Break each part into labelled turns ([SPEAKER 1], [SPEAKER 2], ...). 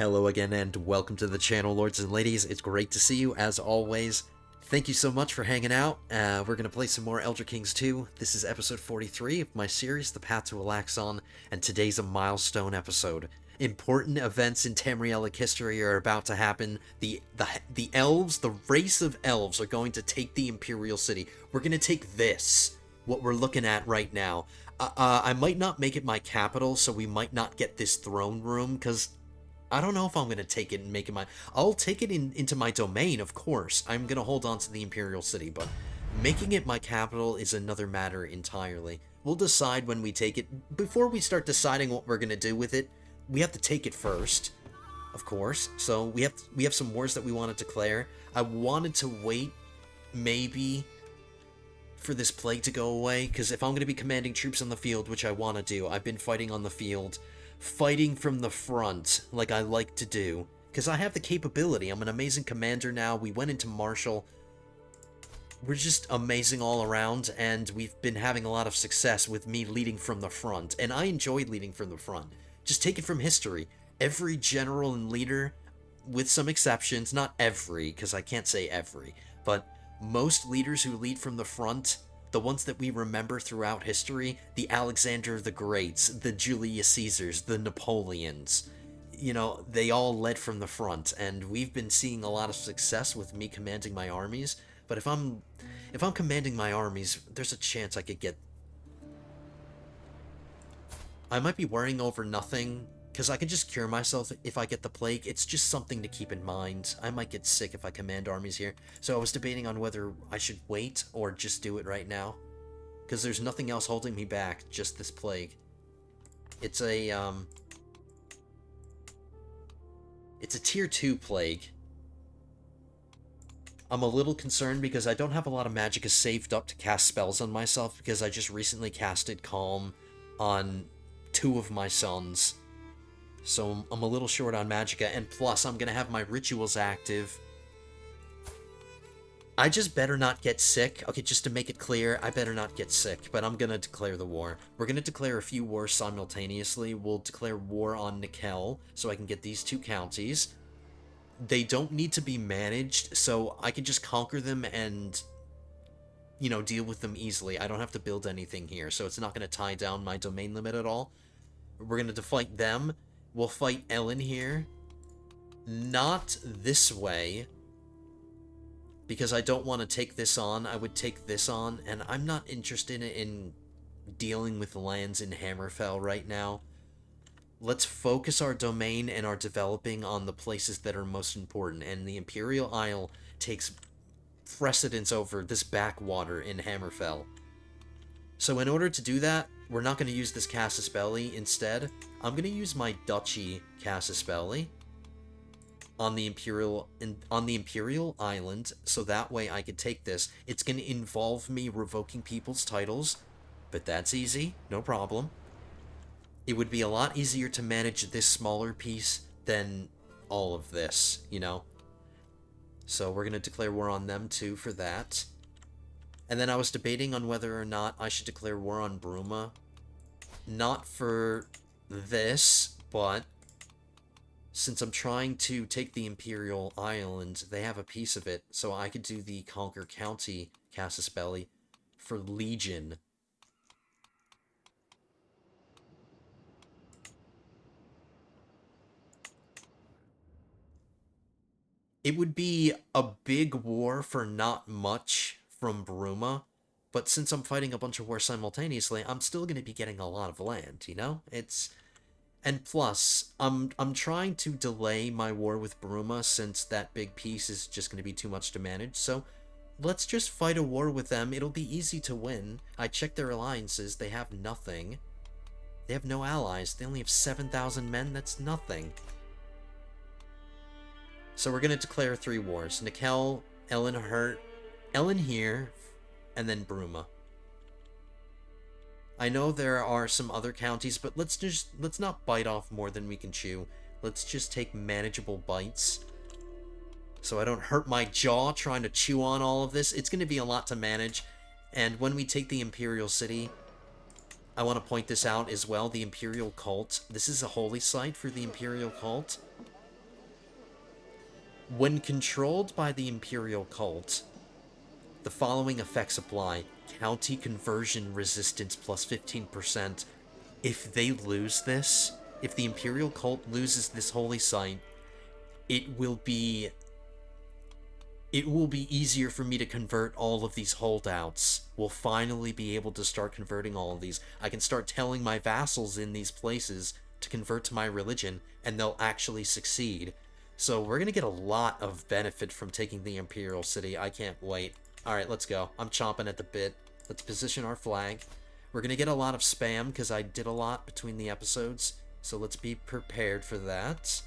[SPEAKER 1] Hello again and welcome to the channel, lords and ladies. It's great to see you as always. Thank you so much for hanging out. We're going to play some more Elder Kings 2. This is episode 43 of my series, The Path to Alaxon, and today's a milestone episode. Important events in Tamrielic history are about to happen. The elves, the race of elves, are going to take the Imperial City. We're going to take this, what we're looking at right now. I might not make it my capital, so we might not get this throne room, because I don't know if I'm going to take it and make it my... I'll take it into my domain, of course. I'm going to hold on to the Imperial City, but making it my capital is another matter entirely. We'll decide when we take it. Before we start deciding what we're going to do with it, we have to take it first, of course. So we have some wars that we want to declare. I wanted to wait, maybe, for this plague to go away, because if I'm going to be commanding troops on the field, which I want to do, I've been fighting on the field, fighting from the front, like I like to do, because I have the capability. I'm an amazing commander now. We went into Marshall. We're just amazing all around, and we've been having a lot of success with me leading from the front, and I enjoy leading from the front. Just take it from history. Every general and leader, with some exceptions, not every, because I can't say every, but most leaders who lead from the front, the ones that we remember throughout history, the Alexander the Greats, the Julius Caesars, the Napoleons, you know, they all led from the front, and we've been seeing a lot of success with me commanding my armies. But if I'm commanding my armies, there's a chance I could get... I might be worrying over nothing, because I can just cure myself if I get the plague. It's just something to keep in mind. I might get sick if I command armies here. So I was debating on whether I should wait or just do it right now, because there's nothing else holding me back, just this plague. It's a tier 2 plague. I'm a little concerned because I don't have a lot of magicka saved up to cast spells on myself, because I just recently casted Calm on 2 of my sons. So I'm a little short on magicka, and plus I'm gonna have my rituals active. I just better not get sick. Okay, just to make it clear, I better not get sick, but I'm gonna declare the war. We're gonna declare a few wars simultaneously. We'll declare war on Nickel, so I can get these 2 counties. They don't need to be managed, so I can just conquer them and, you know, deal with them easily. I don't have to build anything here, so it's not gonna tie down my domain limit at all. We're gonna fight them. We'll fight Ellen here. Not this way, because I don't want to take this on. I would take this on, and I'm not interested in dealing with lands in Hammerfell right now. Let's focus our domain and our developing on the places that are most important, and the Imperial Isle takes precedence over this backwater in Hammerfell. So in order to do that, we're not going to use this Casus Belli. Instead, I'm going to use my Duchy Casus Belli on the Imperial Island, so that way I could take this. It's going to involve me revoking people's titles, but that's easy, no problem. It would be a lot easier to manage this smaller piece than all of this, you know? So we're going to declare war on them too for that. And then I was debating on whether or not I should declare war on Bruma. Not for this, but since I'm trying to take the Imperial Island, they have a piece of it, so I could do the Conquer County Casus Belli for Legion. It would be a big war for not much from Bruma, but since I'm fighting a bunch of wars simultaneously, I'm still going to be getting a lot of land, you know? And plus, I'm trying to delay my war with Bruma, since that big piece is just going to be too much to manage, so let's just fight a war with them. It'll be easy to win. I checked their alliances. They have nothing. They have no allies. They only have 7,000 men. That's nothing. So we're going to declare 3 wars. Nickel, Ellen here, and then Bruma. I know there are some other counties, but let's not bite off more than we can chew. Let's just take manageable bites, so I don't hurt my jaw trying to chew on all of this. It's going to be a lot to manage, and when we take the Imperial City, I want to point this out as well, the Imperial Cult. This is a holy site for the Imperial Cult. When controlled by the Imperial cult, the following effects apply. County conversion resistance plus 15%. If they lose this, if the Imperial cult loses this holy site, it will be easier for me to convert all of these holdouts. We'll finally be able to start converting all of these. I can start telling my vassals in these places to convert to my religion, and they'll actually succeed. So we're going to get a lot of benefit from taking the Imperial City. I can't wait. Alright, let's go. I'm chomping at the bit. Let's position our flag. We're going to get a lot of spam, because I did a lot between the episodes. So let's be prepared for that.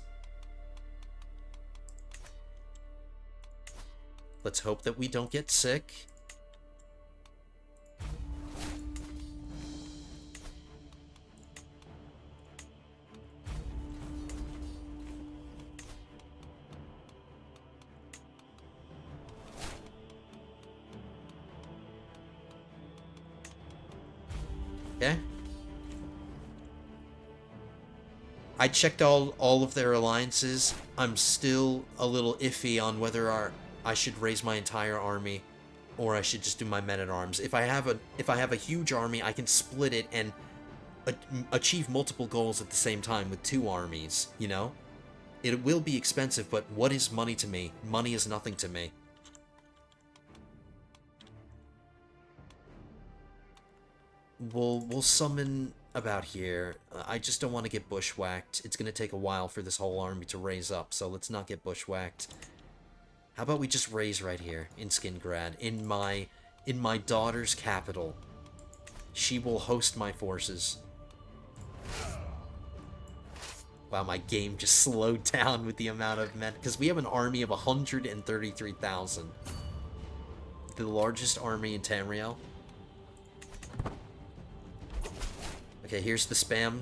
[SPEAKER 1] Let's hope that we don't get sick. Okay. I checked all of their alliances. I'm still a little iffy on whether I should raise my entire army or I should just do my men-at-arms. If I have a huge army, I can split it and achieve multiple goals at the same time with 2 armies, you know? It will be expensive, but what is money to me? Money is nothing to me. We'll summon about here. I just don't want to get bushwhacked. It's going to take a while for this whole army to raise up, so let's not get bushwhacked. How about we just raise right here in Skingrad, in my daughter's capital. She will host my forces. Wow, my game just slowed down with the amount of men, because we have an army of 133,000. The largest army in Tamriel. Okay, here's the spam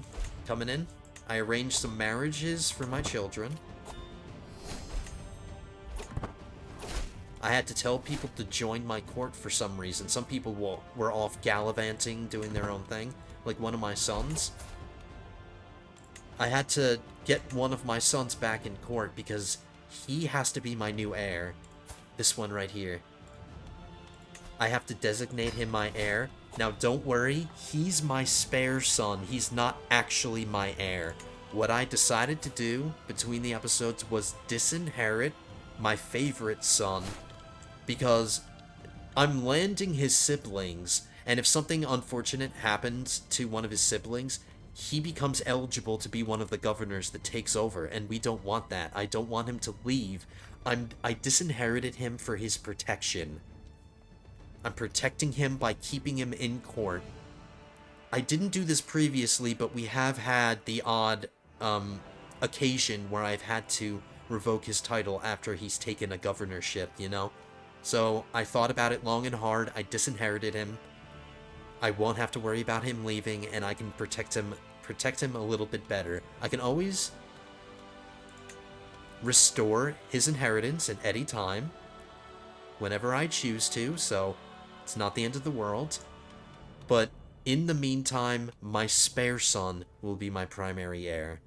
[SPEAKER 1] coming in. I arranged some marriages for my children. I had to tell people to join my court for some reason. Some people were off gallivanting, doing their own thing. Like one of my sons. I had to get one of my sons back in court because he has to be my new heir. This one right here. I have to designate him my heir. Now, don't worry, he's my spare son. He's not actually my heir. What I decided to do between the episodes was disinherit my favorite son, because I'm landing his siblings, and if something unfortunate happens to one of his siblings, he becomes eligible to be one of the governors that takes over, and we don't want that. I don't want him to leave. I disinherited him for his protection. I'm protecting him by keeping him in court. I didn't do this previously, but we have had the odd occasion where I've had to revoke his title after he's taken a governorship, you know? So I thought about it long and hard. I disinherited him. I won't have to worry about him leaving, and I can protect him a little bit better. I can always restore his inheritance at any time, whenever I choose to, so it's not the end of the world. But in the meantime, my spare son will be my primary heir.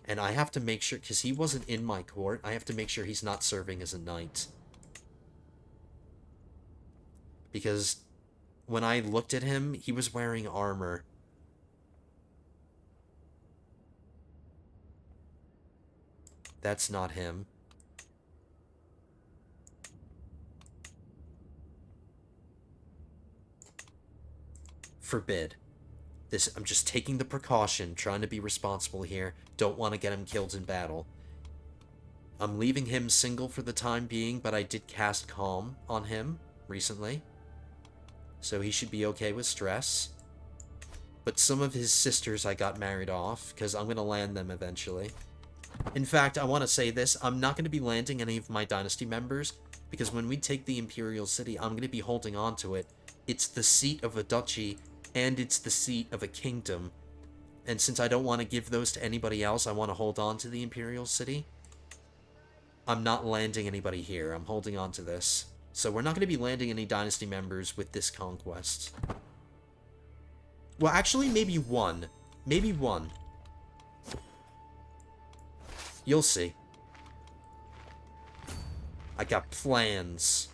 [SPEAKER 1] And I have to make sure, because he wasn't in my court, I have to make sure he's not serving as a knight. Because when I looked at him, he was wearing armor. That's not him. Forbid. This, I'm just taking the precaution, trying to be responsible here. Don't want to get him killed in battle. I'm leaving him single for the time being, but I did cast Calm on him recently. So he should be okay with stress. But some of his sisters I got married off, because I'm going to land them eventually. In fact, I want to say this. I'm not going to be landing any of my dynasty members, because when we take the Imperial City, I'm going to be holding on to it. It's the seat of a duchy, and it's the seat of a kingdom. And since I don't want to give those to anybody else, I want to hold on to the Imperial City. I'm not landing anybody here. I'm holding on to this. So we're not going to be landing any dynasty members with this conquest. Well, actually, maybe one. Maybe one. You'll see. I got plans.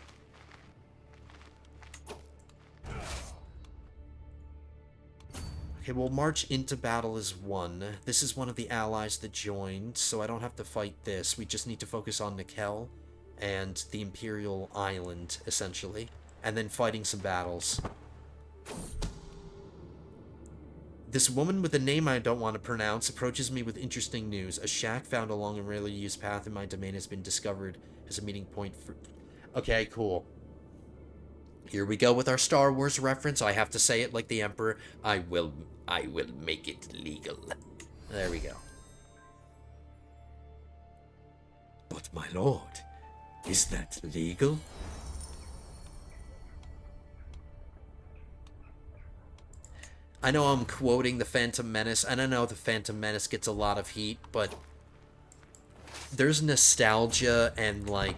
[SPEAKER 1] Okay, well, march into battle is 1. This is one of the allies that joined, so I don't have to fight this. We just need to focus on Nikel and the Imperial Island, essentially. And then fighting some battles. This woman with a name I don't want to pronounce approaches me with interesting news. A shack found along a rarely used path in my domain has been discovered as a meeting point for... Okay, cool. Here we go with our Star Wars reference. I have to say it like the Emperor. I will make it legal. There we go. But my lord, is that legal? I know I'm quoting the Phantom Menace, and I know the Phantom Menace gets a lot of heat, but there's nostalgia and, like,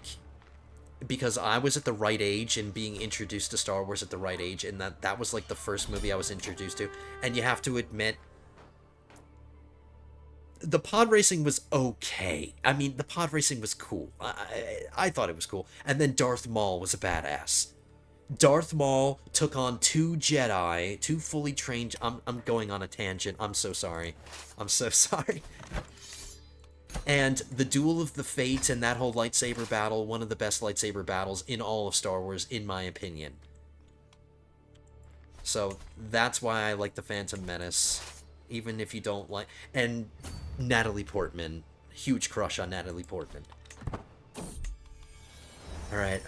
[SPEAKER 1] because I was at the right age and being introduced to Star Wars at the right age, and that was, like, the first movie I was introduced to, and you have to admit, the pod racing was okay. I mean, the pod racing was cool. I thought it was cool. And then Darth Maul was a badass. Darth Maul took on 2 Jedi, 2 fully trained... I'm going on a tangent. I'm so sorry. I'm so sorry. And the Duel of the Fates and that whole lightsaber battle, one of the best lightsaber battles in all of Star Wars, in my opinion. So, that's why I like the Phantom Menace. Even if you don't like... And Natalie Portman. Huge crush on Natalie Portman. Alright,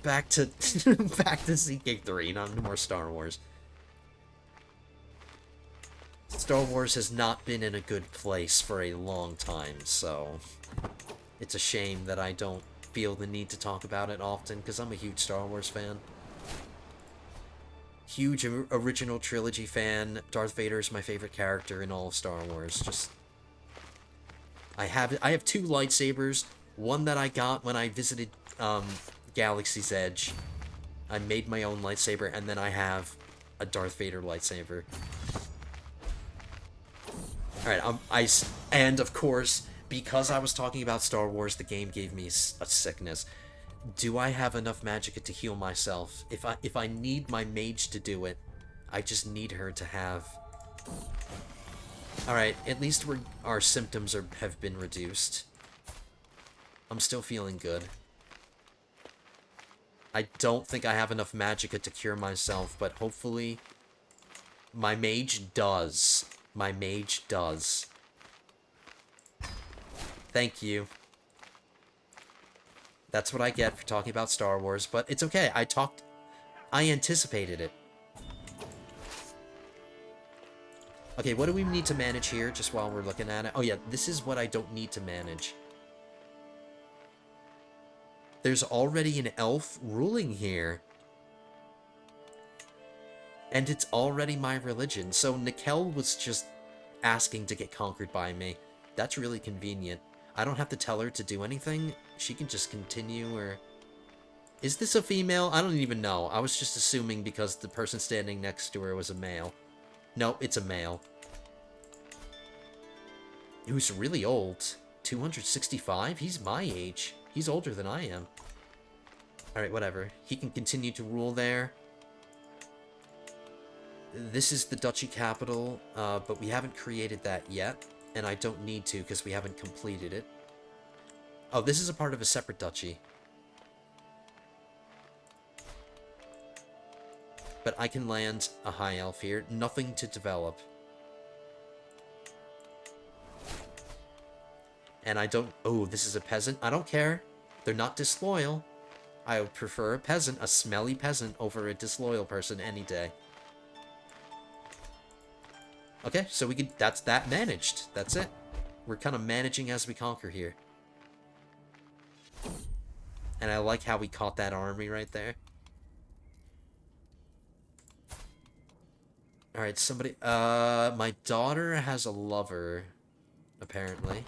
[SPEAKER 1] back to back to CK3, not more Star Wars. Star Wars has not been in a good place for a long time, so it's a shame that I don't feel the need to talk about it often, because I'm a huge Star Wars fan. Huge original trilogy fan. Darth Vader is my favorite character in all of Star Wars. Just I have 2 lightsabers. One that I got when I visited Galaxy's Edge. I made my own lightsaber, and then I have a Darth Vader lightsaber. Alright, and of course, because I was talking about Star Wars, the game gave me a sickness. Do I have enough magicka to heal myself? If I need my mage to do it, I just need her to have... Alright, at least our symptoms have been reduced. I'm still feeling good. I don't think I have enough magicka to cure myself, but hopefully my mage does. My mage does. Thank you. That's what I get for talking about Star Wars, but it's okay. I anticipated it. Okay, what do we need to manage here, just while we're looking at it? Oh yeah, this is what I don't need to manage. There's already an elf ruling here. And it's already my religion, so Nikel was just asking to get conquered by me. That's really convenient. I don't have to tell her to do anything. She can just continue, or... Is this a female? I don't even know. I was just assuming because the person standing next to her was a male. No, it's a male. Who's really old. 265? He's my age. He's older than I am. Alright, whatever. He can continue to rule there. This is the duchy capital, but we haven't created that yet. And I don't need to, because we haven't completed it. Oh, this is a part of a separate duchy. But I can land a high elf here. Nothing to develop. And I don't... Oh, this is a peasant. I don't care. They're not disloyal. I would prefer a peasant, a smelly peasant, over a disloyal person any day. Okay, so we could... That's that managed. That's it. We're kind of managing as we conquer here. And I like how we caught that army right there. Alright, somebody... my daughter has a lover, apparently.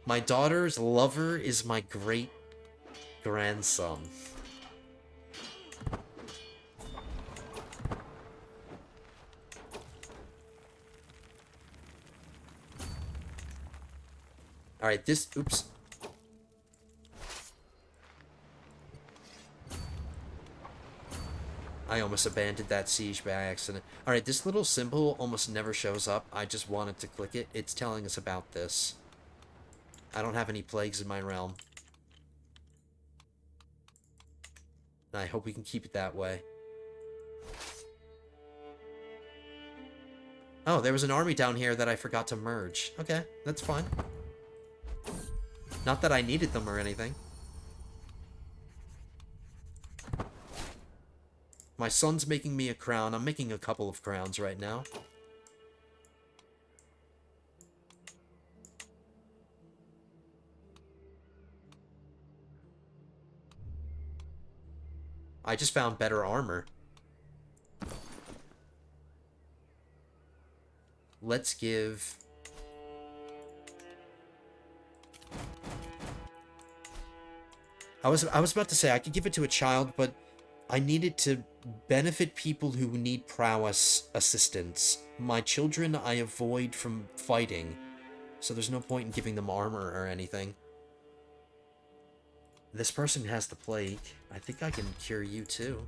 [SPEAKER 1] My daughter's lover is my great-grandson. Alright, this... Oops. I almost abandoned that siege by accident. Alright, this little symbol almost never shows up. I just wanted to click it. It's telling us about this. I don't have any plagues in my realm. And I hope we can keep it that way. Oh, there was an army down here that I forgot to merge. Okay, that's fine. Not that I needed them or anything. My son's making me a crown. I'm making a couple of crowns right now. I just found better armor. Let's give... I was about to say I could give it to a child, but I need it to benefit people who need prowess assistance. My children I avoid from fighting, so there's no point in giving them armor or anything. This person has the plague. I think I can cure you too.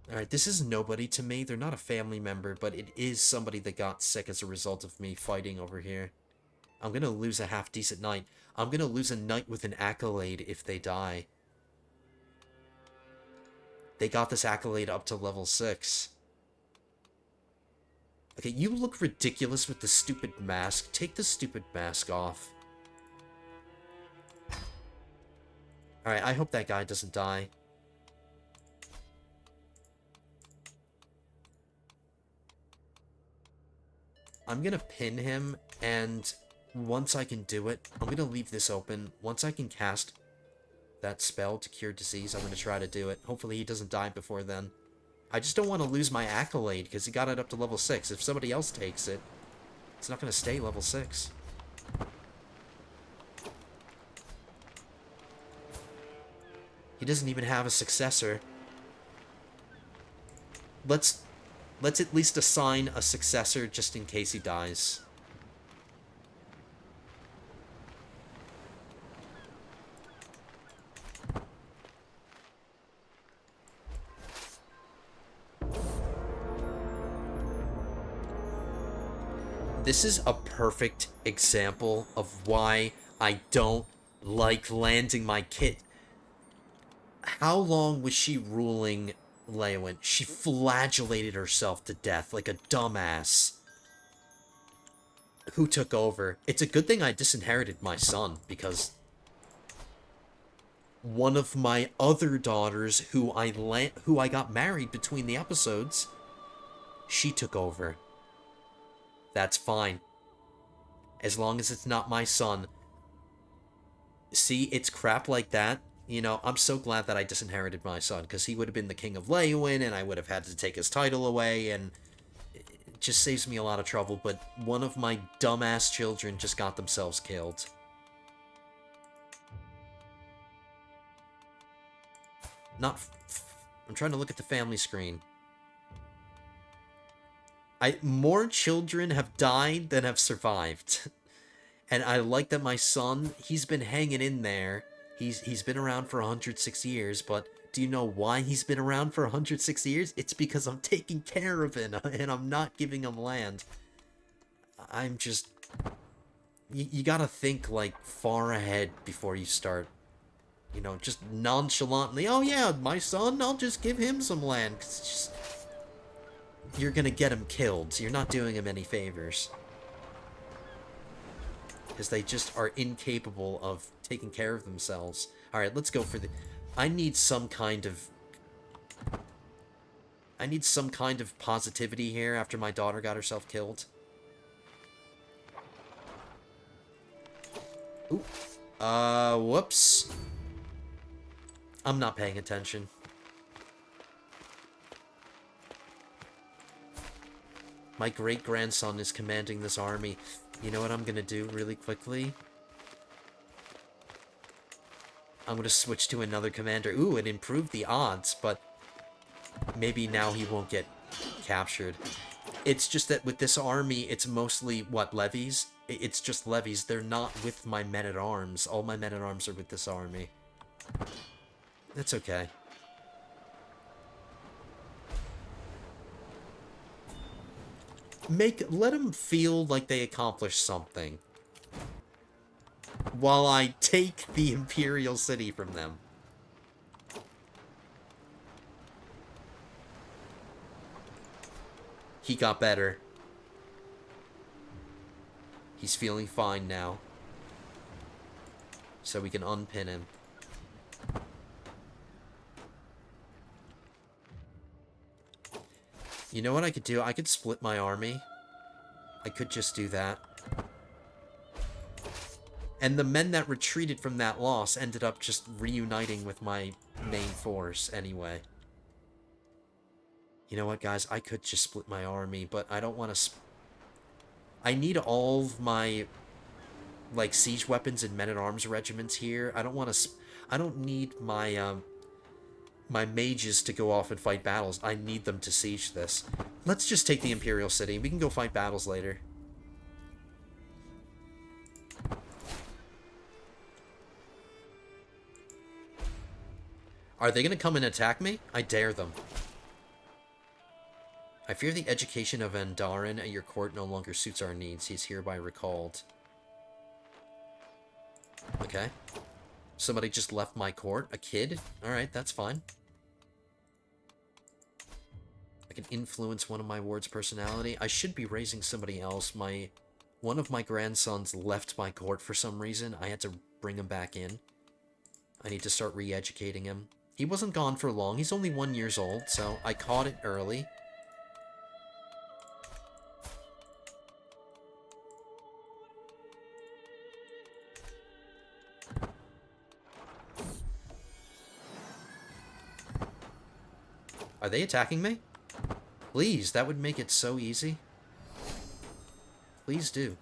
[SPEAKER 1] Alright, this is nobody to me. They're not a family member, but it is somebody that got sick as a result of me fighting over here. I'm gonna lose a half-decent knight. I'm gonna lose a knight with an accolade if they die. They got this accolade up to level 6. Okay, you look ridiculous with the stupid mask. Take the stupid mask off. Alright, I hope that guy doesn't die. I'm gonna pin him, and once I can do it, I'm gonna leave this open. Once I can cast that spell to cure disease, I'm gonna try to do it. Hopefully he doesn't die before then. I just don't want to lose my accolade, because he got it up to level 6. If somebody else takes it, it's not gonna stay level 6. He doesn't even have a successor. Let's at least assign a successor just in case he dies. This is a perfect example of why I don't like landing my kit. How long was she ruling Leowyn? She flagellated herself to death like a dumbass. Who took over? It's a good thing I disinherited my son, because one of my other daughters, who I got married between the episodes, she took over. That's fine. As long as it's not my son. See, it's crap like that. You know, I'm so glad that I disinherited my son, because he would have been the king of Leowyn, and I would have had to take his title away, and it just saves me a lot of trouble, but one of my dumbass children just got themselves killed. I'm trying to look at the family screen. More children have died than have survived. And I like that my son, he's been hanging in there. He's been around for 106 years, but do you know why he's been around for 106 years? It's because I'm taking care of him, and I'm not giving him land. I'm just... You gotta think, like, far ahead before you start. You know, just nonchalantly, oh yeah, my son, I'll just give him some land. 'Cause it's just... You're gonna get him killed. You're not doing him any favors. Because they just are incapable of taking care of themselves. Alright, let's go for the... I need some kind of positivity here after my daughter got herself killed. Ooh. Whoops. I'm not paying attention. My great-grandson is commanding this army. You know what I'm gonna do really quickly? I'm gonna switch to another commander. Ooh, it improved the odds, but maybe now he won't get captured. It's just that with this army, it's mostly, what, levies? It's just levies. They're not with my men-at-arms. All my men-at-arms are with this army. That's okay. Let them feel like they accomplished something. While I take the Imperial City from them. He got better. He's feeling fine now. So we can unpin him. You know what I could do? I could split my army. I could just do that. And the men that retreated from that loss ended up just reuniting with my main force anyway. You know what, guys? I could just split my army, but I don't want to... I need all of my, like, siege weapons and men-at-arms regiments here. I don't want to... I don't need my, my mages to go off and fight battles. I need them to siege this. Let's just take the Imperial City. We can go fight battles later. Are they going to come and attack me? I dare them. I fear the education of Andarin at your court no longer suits our needs. He is hereby recalled. Okay. Somebody just left my court. A kid? Alright, that's fine. I can influence one of my ward's personality. I should be raising somebody else. One of my grandsons left my court for some reason. I had to bring him back in. I need to start re-educating him. He wasn't gone for long. He's only 1 year old, so I caught it early. Are they attacking me? Please, that would make it so easy. Please do.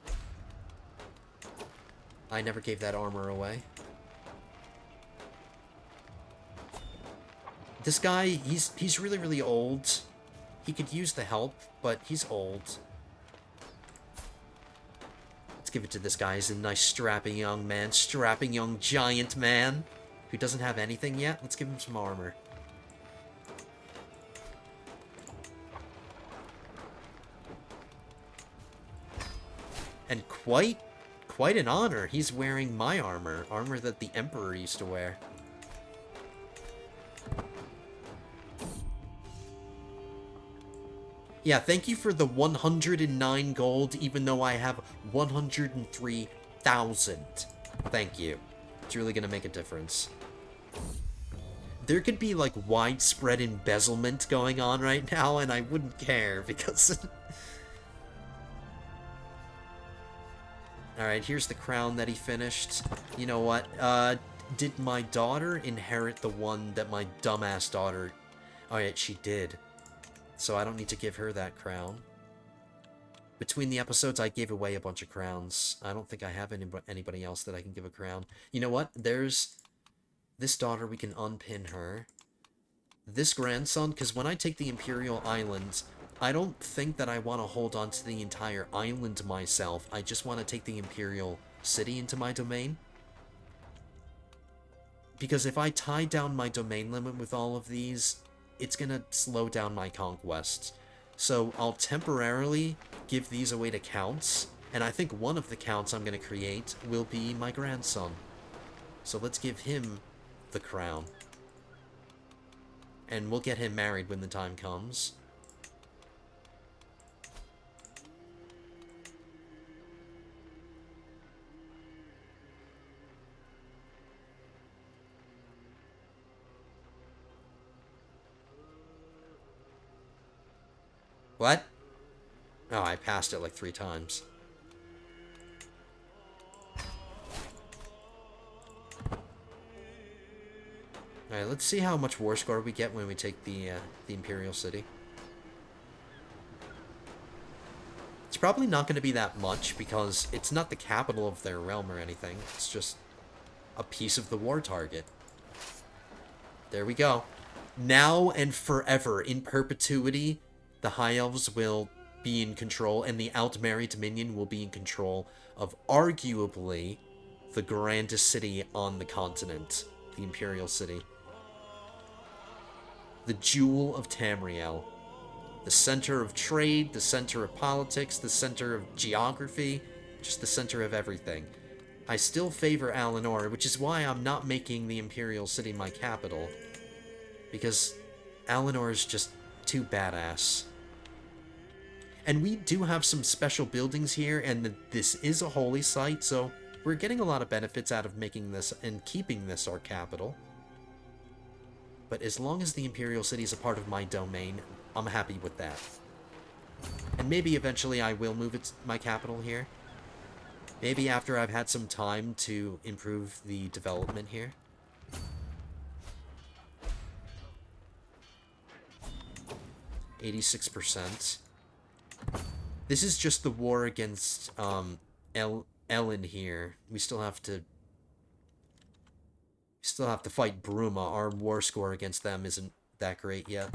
[SPEAKER 1] I never gave that armor away. This guy, he's really, really old. He could use the help, but he's old. Let's give it to this guy. He's a nice strapping young man. Strapping young giant man who doesn't have anything yet. Let's give him some armor. And quite an honor. He's wearing my armor. Armor that the Emperor used to wear. Yeah, thank you for the 109 gold, even though I have 103,000. Thank you. It's really gonna make a difference. There could be, like, widespread embezzlement going on right now, and I wouldn't care, because... Alright, here's the crown that he finished. You know what? Did my daughter inherit the one that my dumbass daughter... Alright, she did. So I don't need to give her that crown. Between the episodes, I gave away a bunch of crowns. I don't think I have anybody else that I can give a crown. You know what? There's this daughter. We can unpin her. This grandson, because when I take the Imperial Islands, I don't think that I want to hold on to the entire island myself. I just want to take the Imperial City into my domain. Because if I tie down my domain limit with all of these... it's gonna slow down my conquests. So I'll temporarily give these away to counts, and I think one of the counts I'm gonna create will be my grandson. So let's give him the crown. And we'll get him married when the time comes. What? Oh, I passed it like 3 times. Alright, let's see how much war score we get when we take the Imperial City. It's probably not going to be that much, because it's not the capital of their realm or anything. It's just a piece of the war target. There we go. Now and forever, in perpetuity... the High Elves will be in control, and the Altmeri Dominion will be in control of arguably the grandest city on the continent, the Imperial City. The Jewel of Tamriel. The center of trade, the center of politics, the center of geography, just the center of everything. I still favor Alinor, which is why I'm not making the Imperial City my capital. Because Alinor is just too badass. And we do have some special buildings here, and this is a holy site, so we're getting a lot of benefits out of making this and keeping this our capital. But as long as the Imperial City is a part of my domain, I'm happy with that. And maybe eventually I will move my capital here. Maybe after I've had some time to improve the development here. %. This is just the war against Ellen here. We still have to fight Bruma. Our war score against them isn't that great yet.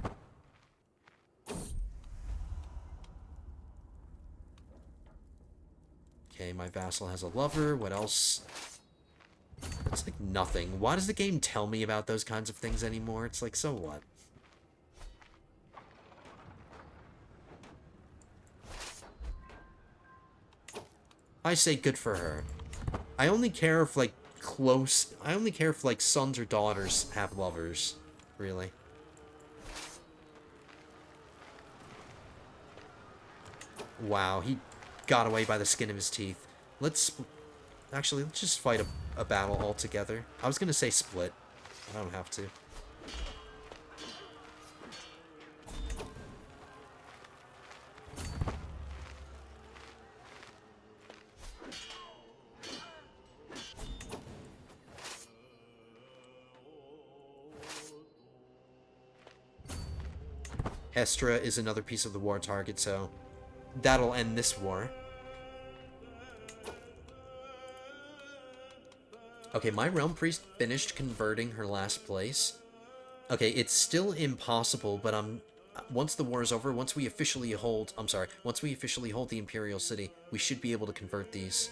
[SPEAKER 1] Okay, my vassal has a lover. What else? It's like nothing. Why does the game tell me about those kinds of things anymore? It's like, so what? I say good for her. I only care if, like, I only care if, like, sons or daughters have lovers. Really. Wow, he got away by the skin of his teeth. Actually, let's just fight a battle all together. I was gonna say split. I don't have to. Hestra is another piece of the war target, so that'll end this war. Okay, my Realm Priest finished converting her last place. Okay, it's still impossible, but once the war is over, once we officially hold the Imperial City, we should be able to convert these.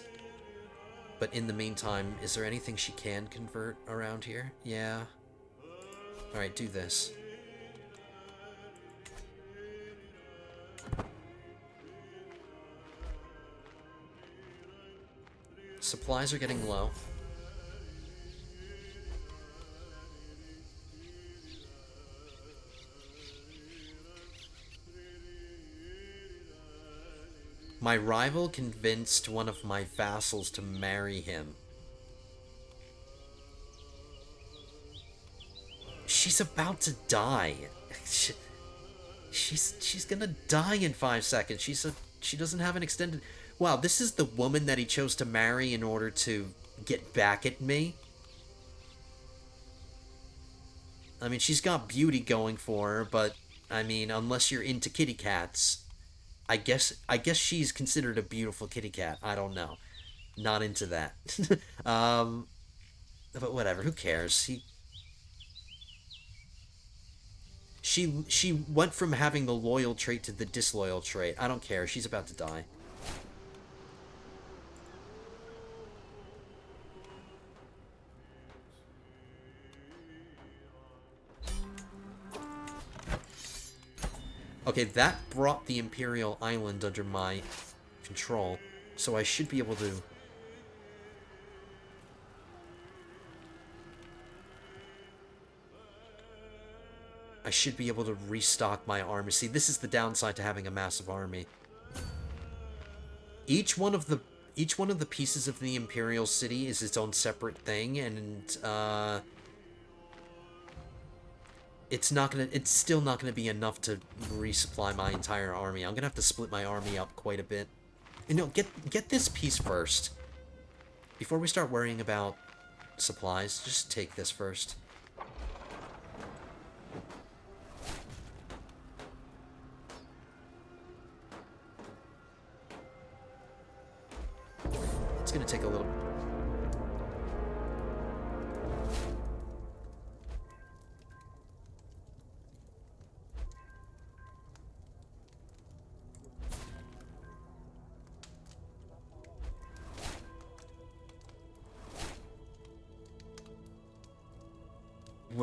[SPEAKER 1] But in the meantime, is there anything she can convert around here? Yeah. Alright, do this. Supplies are getting low. My rival convinced one of my vassals to marry him. She's about to die. She's gonna die in 5 seconds. She doesn't have an extended... Wow, this is the woman that he chose to marry in order to get back at me? I mean, she's got beauty going for her, but, I mean, unless you're into kitty cats, I guess she's considered a beautiful kitty cat. I don't know. Not into that. But whatever, who cares? She went from having the loyal trait to the disloyal trait. I don't care. She's about to die. Okay, that brought the Imperial Island under my control, so I should be able to... I should be able to restock my army. See, this is the downside to having a massive army. Each one of the pieces of the Imperial City is its own separate thing, and it's still not gonna be enough to resupply my entire army. I'm gonna have to split my army up quite a bit. You know, get this piece first. Before we start worrying about supplies, just take this first. It's gonna take a little...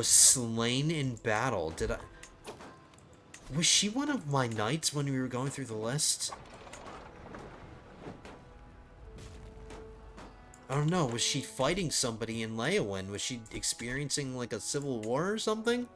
[SPEAKER 1] Was slain in battle. Did I... Was she one of my knights when we were going through the list? I don't know. Was she fighting somebody in Leyawen? Was she experiencing, like, a civil war or something?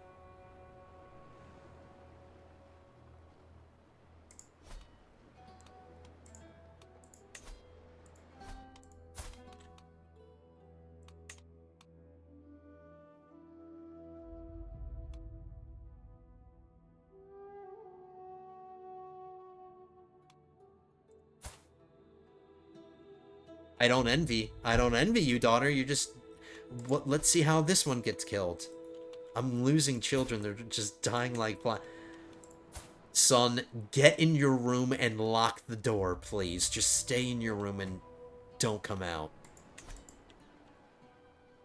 [SPEAKER 1] I don't envy. I don't envy you, daughter. You just... What? Let's see how this one gets killed. I'm losing children. They're just dying like flies. Son, get in your room and lock the door, please. Just stay in your room and don't come out.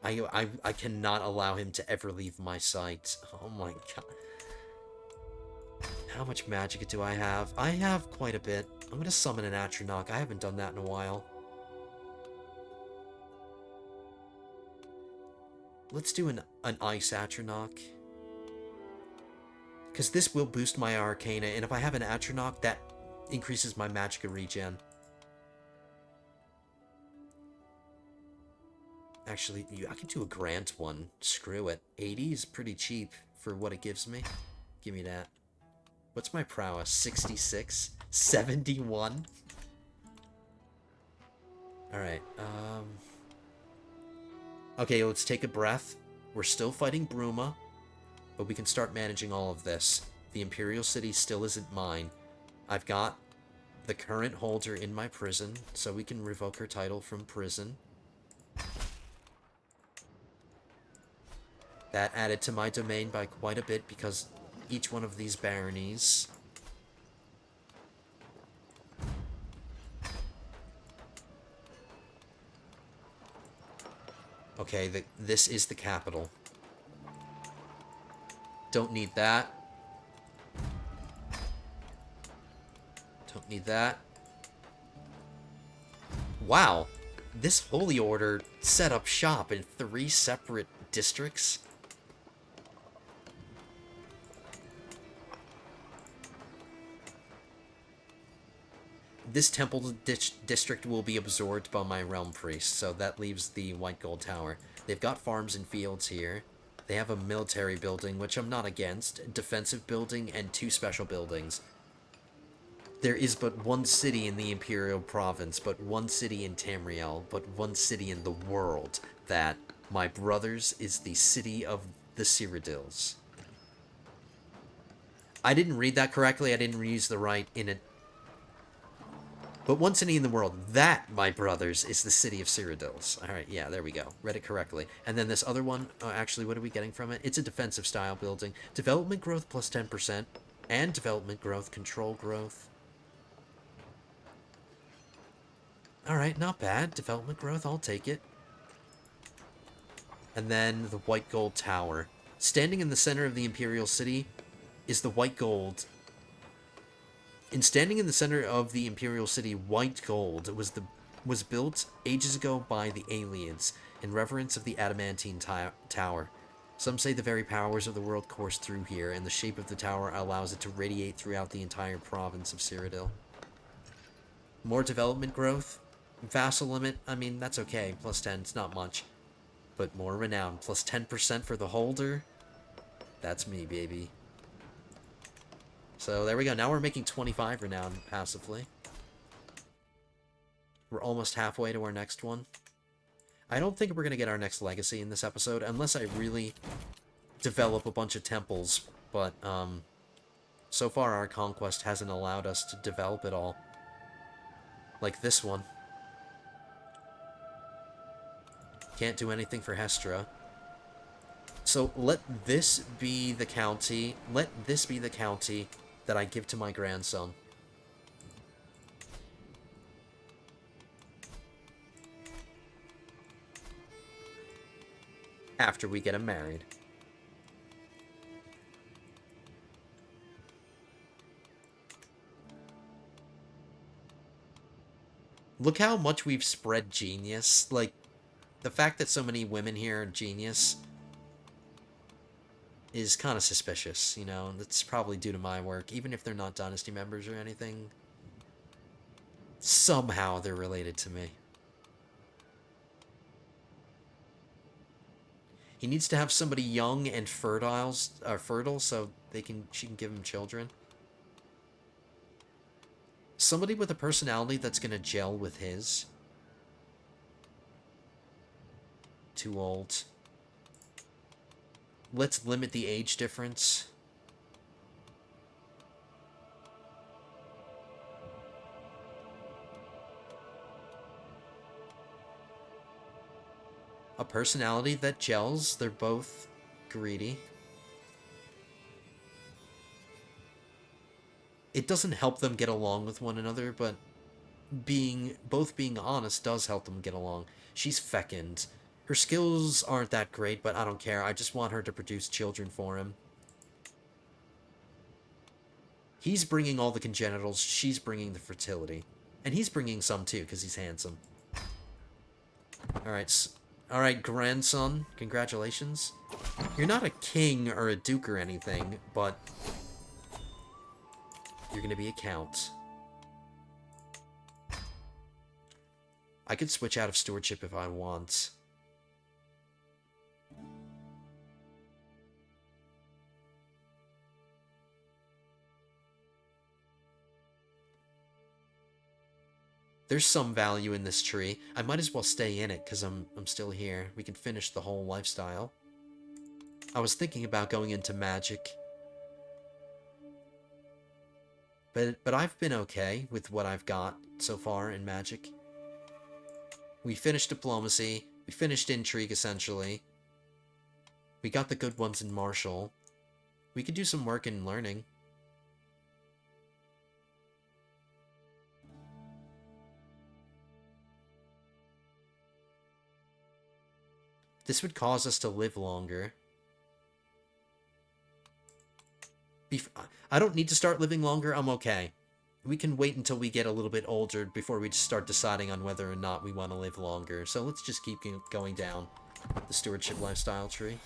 [SPEAKER 1] I cannot allow him to ever leave my sight. Oh my god. How much magic do I have? I have quite a bit. I'm gonna summon an Atronach. I haven't done that in a while. Let's do an Ice Atronach. Because this will boost my Arcana, and if I have an Atronach, that increases my Magicka regen. Actually, I can do a Grant one. Screw it. 80 is pretty cheap for what it gives me. Give me that. What's my prowess? 66? 71? Alright, okay, let's take a breath. We're still fighting Bruma, but we can start managing all of this. The Imperial City still isn't mine. I've got the current holder in my prison, so we can revoke her title from prison. That added to my domain by quite a bit because each one of these baronies... Okay, this is the capital. Don't need that. Don't need that. Wow. This Holy Order set up shop in 3 separate districts. This temple district will be absorbed by my realm priest, so that leaves the White Gold Tower. They've got farms and fields here. They have a military building, which I'm not against, defensive building, and 2 special buildings. There is but 1 city in the Imperial Province, but 1 city in Tamriel, but 1 city in the world that, my brothers, is the city of the Cyrodiils. I didn't read that correctly, I didn't use the right in it. But 1 city in the world, that, my brothers, is the city of Cyrodiils. Alright, yeah, there we go. Read it correctly. And then this other one, actually, what are we getting from it? It's a defensive style building. Development growth plus 10%, and development growth, control growth. Alright, not bad. Development growth, I'll take it. And then the White Gold Tower. Standing in the center of the Imperial City is the White Gold. Standing in the center of the Imperial City, white gold was built ages ago by the aliens in reverence of the Adamantine Tower. Some say the very powers of the world course through here, and the shape of the tower allows it to radiate throughout the entire province of Cyrodiil. More development growth. Vassal limit, I mean, that's okay. Plus 10, it's not much. But more renown. Plus 10% for the holder. That's me, baby. So there we go. Now we're making 25 renown passively. We're almost halfway to our next one. I don't think we're going to get our next legacy in this episode, unless I really develop a bunch of temples. But so far our conquest hasn't allowed us to develop it all. Like this one. Can't do anything for Hestra. So let this be the county. Let this be the county that I give to my grandson. After we get him married. Look how much we've spread genius. Like, the fact that so many women here are genius. is kind of suspicious, you know? That's probably due to my work. Even if they're not Dynasty members or anything, somehow they're related to me. He needs to have somebody young and fertile so she can give him children. Somebody with a personality that's going to gel with his. Too old. Let's limit the age difference. A personality that gels. They're both greedy. It doesn't help them get along with one another, but both being honest does help them get along. She's fecund. Her skills aren't that great, but I don't care. I just want her to produce children for him. He's bringing all the congenitals. She's bringing the fertility. And he's bringing some too, because he's handsome. Alright, grandson. Congratulations. You're not a king or a duke or anything, but you're going to be a count. I could switch out of stewardship if I want. There's some value in this tree. I might as well stay in it because I'm still here. We can finish the whole lifestyle. I was thinking about going into magic. But I've been okay with what I've got so far in magic. We finished diplomacy. We finished intrigue, essentially. We got the good ones in martial. We could do some work in learning. This would cause us to live longer. I don't need to start living longer, I'm okay. We can wait until we get a little bit older before we start deciding on whether or not we want to live longer. So let's just keep going down the stewardship lifestyle tree.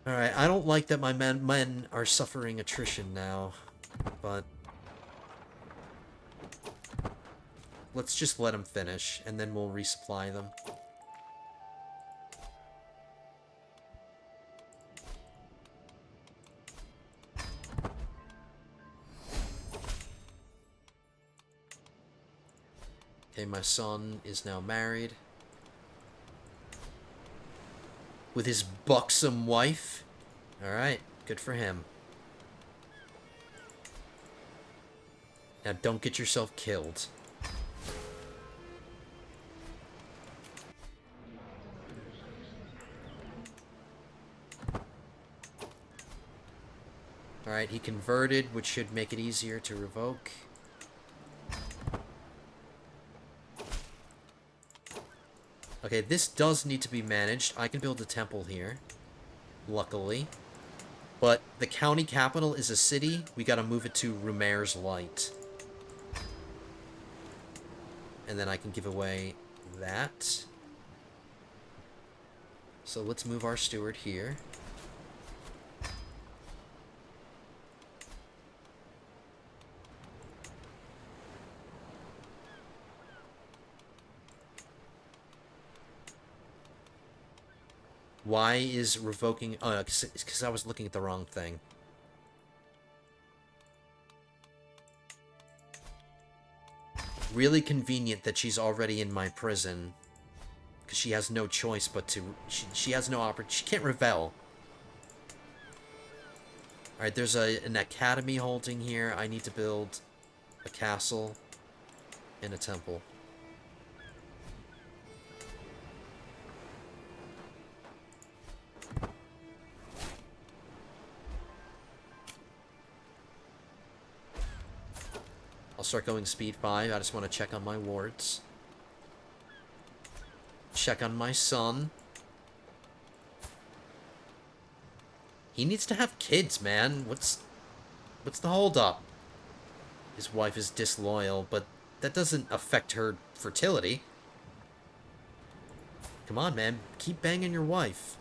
[SPEAKER 1] Alright, I don't like that my men are suffering attrition now, but let's just let them finish, and then we'll resupply them. Okay, my son is now married. With his buxom wife. Alright, good for him. Now don't get yourself killed. Alright, he converted, which should make it easier to revoke. Okay, this does need to be managed. I can build a temple here, luckily. But the county capital is a city. We gotta move it to Rumare's Light. And then I can give away that. So let's move our steward here. Why is revoking... Oh, because I was looking at the wrong thing. Really convenient that she's already in my prison. Because she has no choice but to... She has no opportunity. She can't rebel. Alright, there's an academy holding here. I need to build a castle and a temple. I'll start going speed 5. I just want to check on my wards. Check on my son. He needs to have kids, man. What's the holdup? His wife is disloyal, but that doesn't affect her fertility. Come on, man. Keep banging your wife.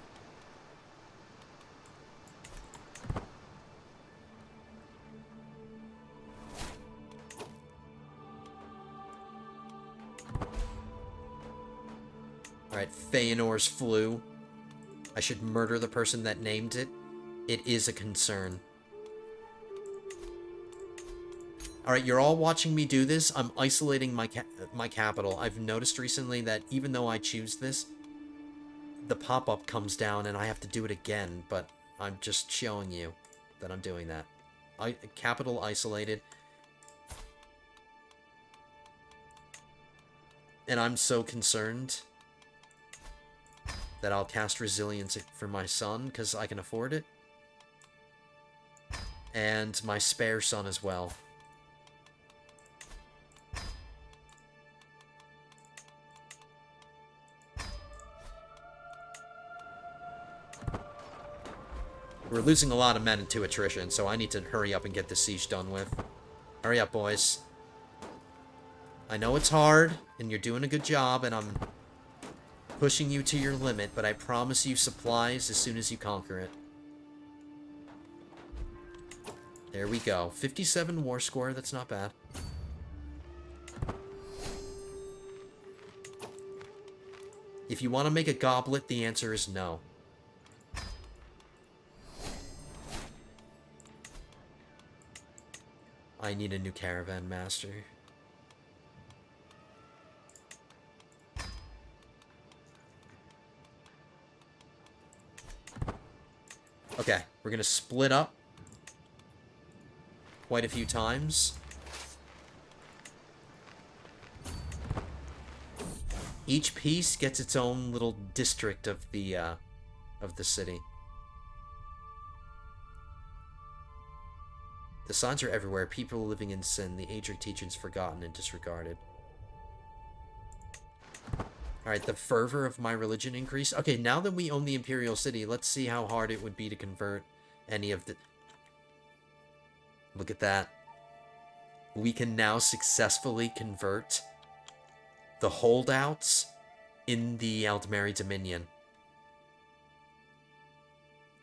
[SPEAKER 1] Alright, Feanor's flu. I should murder the person that named it. It is a concern. Alright, you're all watching me do this. I'm isolating my capital. I've noticed recently that even though I choose this, the pop-up comes down and I have to do it again, but I'm just showing you that I'm doing that. Capital isolated. And I'm so concerned that I'll cast Resilience for my son, because I can afford it. And my spare son as well. We're losing a lot of men to attrition, so I need to hurry up and get this siege done with. Hurry up, boys. I know it's hard, and you're doing a good job, and I'm pushing you to your limit, but I promise you supplies as soon as you conquer it. There we go. 57 war score, that's not bad. If you want to make a goblet, the answer is no. I need a new caravan master. Okay, we're gonna split up quite a few times. Each piece gets its own little district of the city. The signs are everywhere. People living in sin. The Adric teachings forgotten and disregarded. Alright, the fervor of my religion increased. Okay, now that we own the Imperial City, let's see how hard it would be to convert any of the... Look at that. We can now successfully convert the holdouts in the Aldmeri Dominion.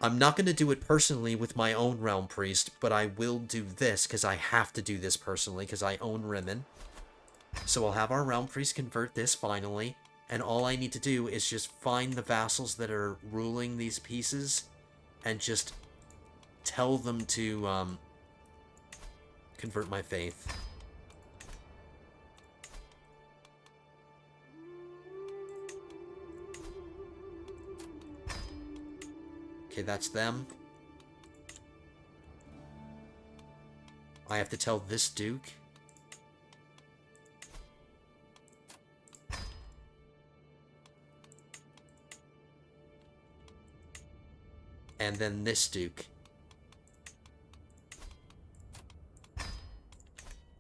[SPEAKER 1] I'm not going to do it personally with my own Realm Priest, but I will do this, because I have to do this personally, because I own Rimmon. So I'll have our Realm Priest convert this finally, and all I need to do is just find the vassals that are ruling these pieces, and just tell them to convert my faith. Okay, that's them. I have to tell this Duke. And then this Duke.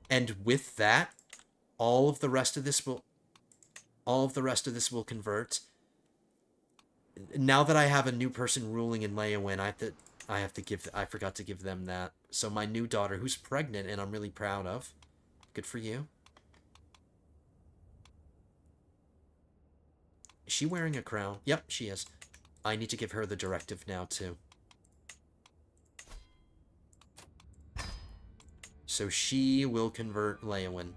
[SPEAKER 1] And with that, all of the rest of this will convert. Now that I have a new person ruling in Leyawen, I forgot to give them that. So my new daughter, who's pregnant and I'm really proud of. Good for you. Is she wearing a crown? Yep, she is. I need to give her the directive now, too. So she will convert Leyawen.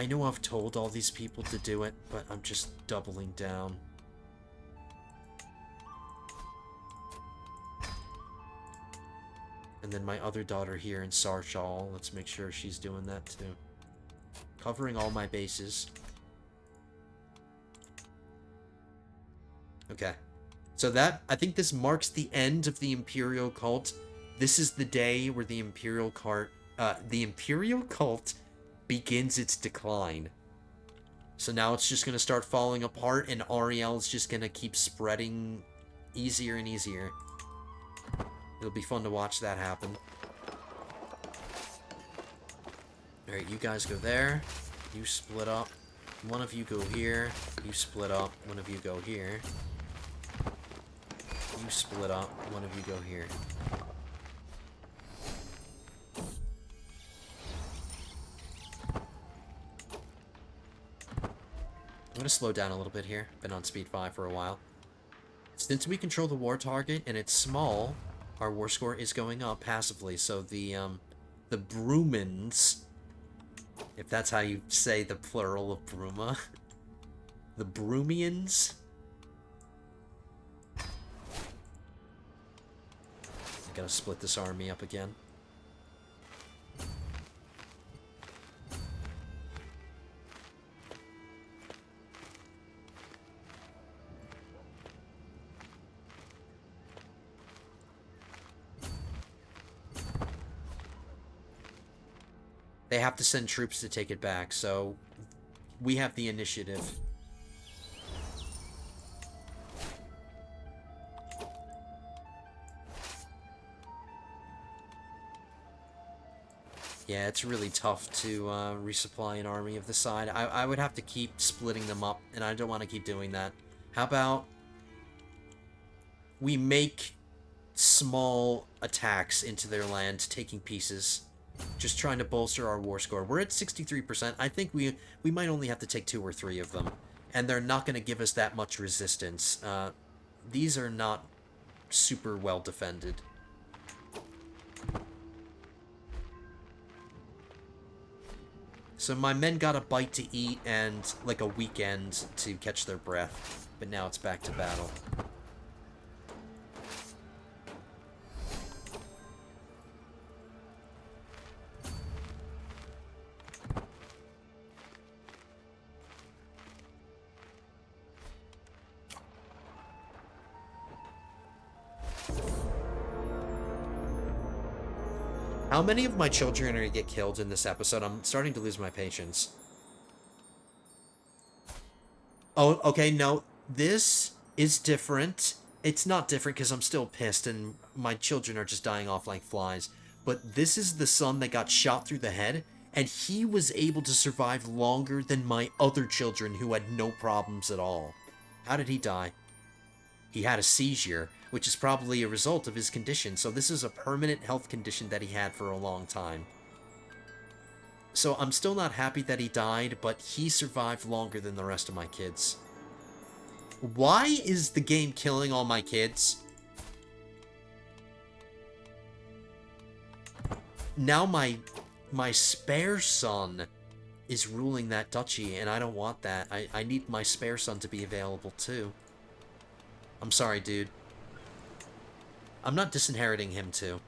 [SPEAKER 1] I know I've told all these people to do it, but I'm just doubling down. And then my other daughter here in Sarchal, let's make sure she's doing that too. Covering all my bases. Okay. So that, I think this marks the end of the Imperial cult. This is the day where the Imperial cult begins its decline. So now it's just going to start falling apart, and Ariel is just going to keep spreading easier and easier. It'll be fun to watch that happen. Alright, you guys go there. You split up. One of you go here. You split up. One of you go here. You split up. One of you go here. I'm gonna slow down a little bit here. Been on speed 5 for a while. Since we control the war target and it's small, our war score is going up passively. So the Brumans, if that's how you say the plural of Bruma, the Brumians. I gotta split this army up again. They have to send troops to take it back, so we have the initiative. Yeah, it's really tough to resupply an army of this side. I would have to keep splitting them up, and I don't want to keep doing that. How about we make small attacks into their land, taking pieces, just trying to bolster our war score. We're at 63%. I think we might only have to take 2 or 3 of them, and they're not going to give us that much resistance. These are not super well defended. So my men got a bite to eat and like a weekend to catch their breath, but now it's back to battle. How many of my children are going to get killed in this episode? I'm starting to lose my patience. Oh, okay, no. This is different. It's not different because I'm still pissed and my children are just dying off like flies. But this is the son that got shot through the head, and he was able to survive longer than my other children who had no problems at all. How did he die? He had a seizure, which is probably a result of his condition. So this is a permanent health condition that he had for a long time. So I'm still not happy that he died, but he survived longer than the rest of my kids. Why is the game killing all my kids? Now my spare son is ruling that duchy, and I don't want that. I need my spare son to be available too. I'm sorry, dude. I'm not disinheriting him, too.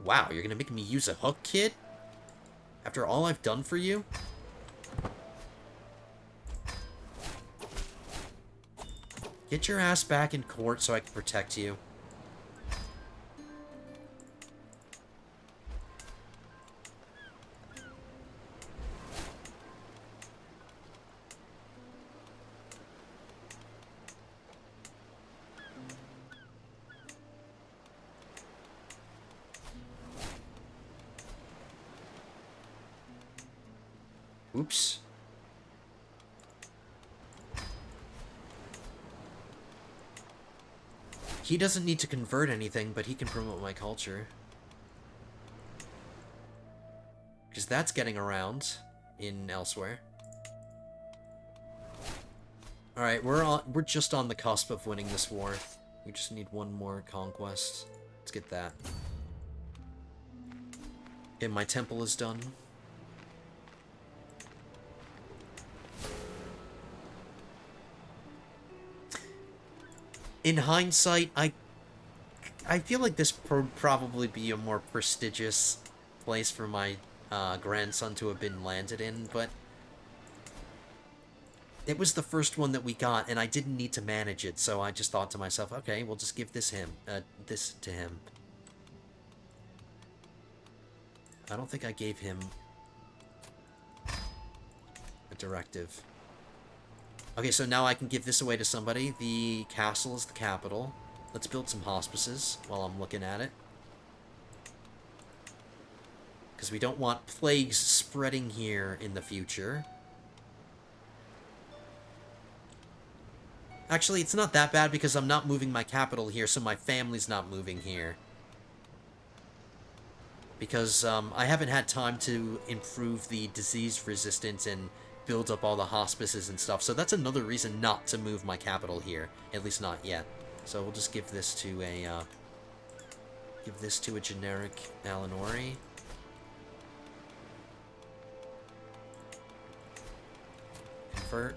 [SPEAKER 1] Wow, you're gonna make me use a hook, kid? After all I've done for you? Get your ass back in court so I can protect you. Oops. He doesn't need to convert anything, but he can promote my culture. Because that's getting around in elsewhere. Alright, we're just on the cusp of winning this war. We just need one more conquest. Let's get that. Okay, my temple is done. In hindsight, I feel like this would probably be a more prestigious place for my grandson to have been landed in, but it was the first one that we got, and I didn't need to manage it, so I just thought to myself, okay, we'll just give this to him. I don't think I gave him a directive. Okay, so now I can give this away to somebody. The castle is the capital. Let's build some hospices while I'm looking at it. Because we don't want plagues spreading here in the future. Actually, it's not that bad because I'm not moving my capital here, so my family's not moving here. because I haven't had time to improve the disease resistance and build up all the hospices and stuff. So that's another reason not to move my capital here, at least not yet. So we'll just give this to a generic Alinori. Convert.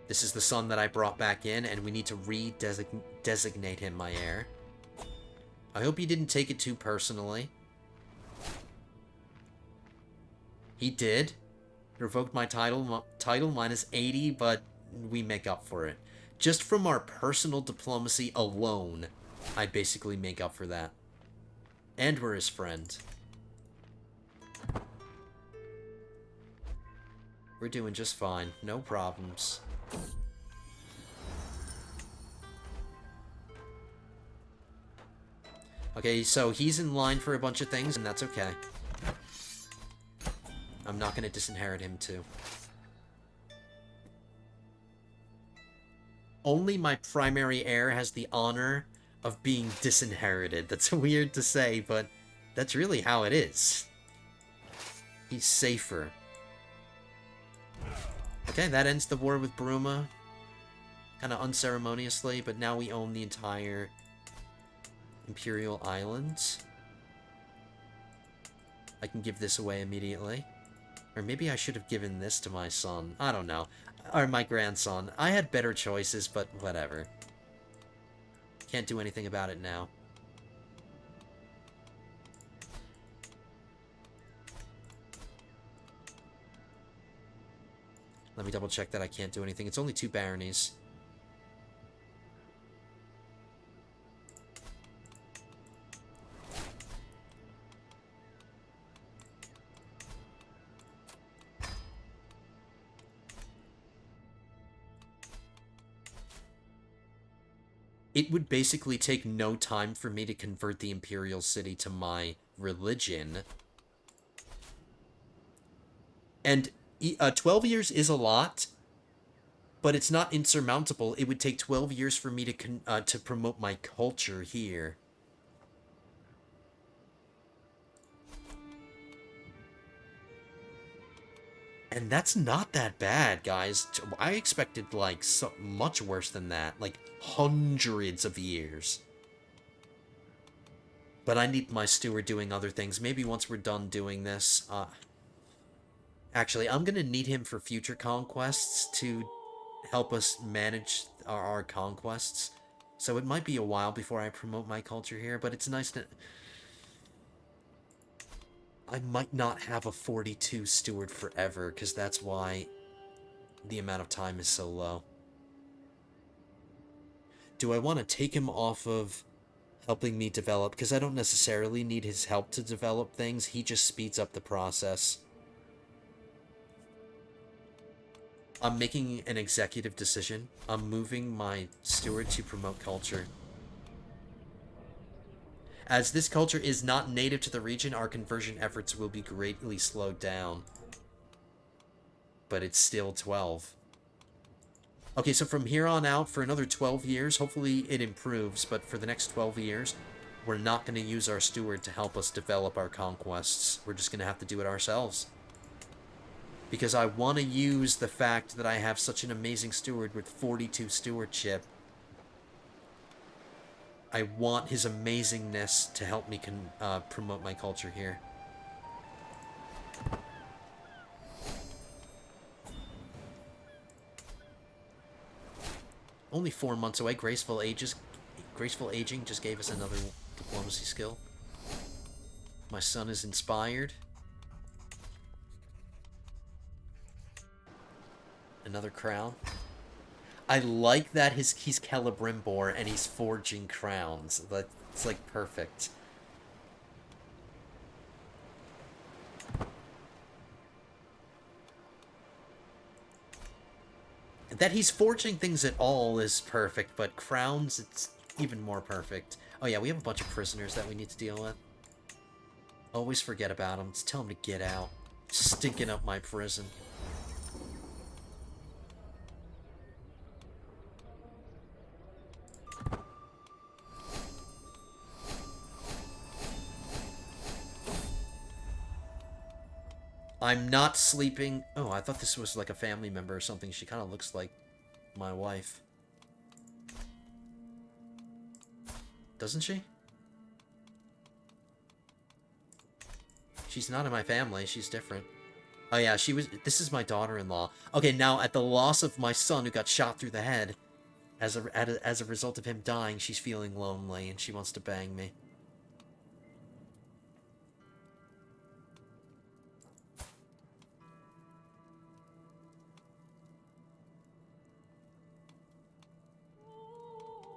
[SPEAKER 1] This is the son that I brought back in, and we need to redesignate him my heir. I hope he didn't take it too personally. He did. Revoked my title minus 80, but we make up for it. Just from our personal diplomacy alone, I basically make up for that. And we're his friend. We're doing just fine. No problems. Okay, so he's in line for a bunch of things, and that's okay. I'm not going to disinherit him, too. Only my primary heir has the honor of being disinherited. That's weird to say, but that's really how it is. He's safer. Okay, that ends the war with Bruma. Kind of unceremoniously, but now we own the entire Imperial Island. I can give this away immediately. Or maybe I should have given this to my son. I don't know. Or my grandson. I had better choices, but whatever. Can't do anything about it now. Let me double check that I can't do anything. It's only 2 baronies. It would basically take no time for me to convert the Imperial City to my religion. And 12 years is a lot, but it's not insurmountable. It would take 12 years for me to promote my culture here. And that's not that bad, guys. I expected, like, much worse than that. Like, hundreds of years. But I need my steward doing other things. Maybe once we're done doing this, actually, I'm gonna need him for future conquests to help us manage our conquests. So it might be a while before I promote my culture here, but it's nice to... I might not have a 42 steward forever, because that's why the amount of time is so low. Do I want to take him off of helping me develop? Because I don't necessarily need his help to develop things. He just speeds up the process. I'm making an executive decision. I'm moving my steward to promote culture. As this culture is not native to the region, our conversion efforts will be greatly slowed down. But it's still 12. Okay, so from here on out, for another 12 years, hopefully it improves, but for the next 12 years, we're not going to use our steward to help us develop our conquests. We're just going to have to do it ourselves. Because I want to use the fact that I have such an amazing steward with 42 stewardship. I want his amazingness to help me promote my culture here. Only 4 months away. Graceful aging just gave us another diplomacy skill. My son is inspired. Another crown. I like that he's Celebrimbor and he's forging crowns. That's like perfect. That he's forging things at all is perfect, but crowns, it's even more perfect. Oh yeah, we have a bunch of prisoners that we need to deal with. Always forget about them. Just tell them to get out. Stinking up my prison. I'm not sleeping. Oh, I thought this was like a family member or something. She kind of looks like my wife. Doesn't she? She's not in my family. She's different. Oh yeah, she was. This is my daughter-in-law. Okay, now at the loss of my son who got shot through the head, as a result of him dying, she's feeling lonely and she wants to bang me.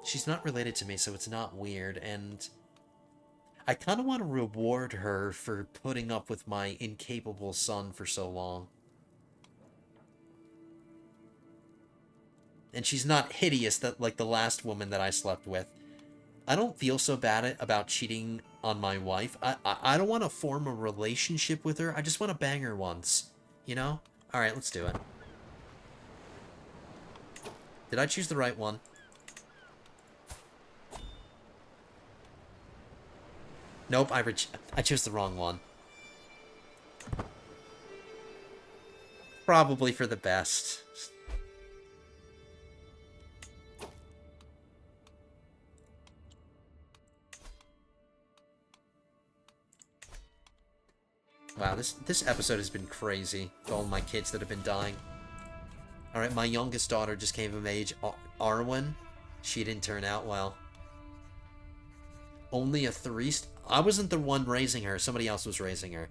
[SPEAKER 1] She's not related to me, so it's not weird, and I kind of want to reward her for putting up with my incapable son for so long. And she's not hideous that like the last woman that I slept with. I don't feel so bad about cheating on my wife. I don't want to form a relationship with her. I just want to bang her once. You know? Alright, let's do it. Did I choose the right one? Nope, I chose the wrong one. Probably for the best. Wow, this episode has been crazy. With all my kids that have been dying. Alright, my youngest daughter just came of age. Arwen. She didn't turn out well. Only a 3... I wasn't the one raising her. Somebody else was raising her.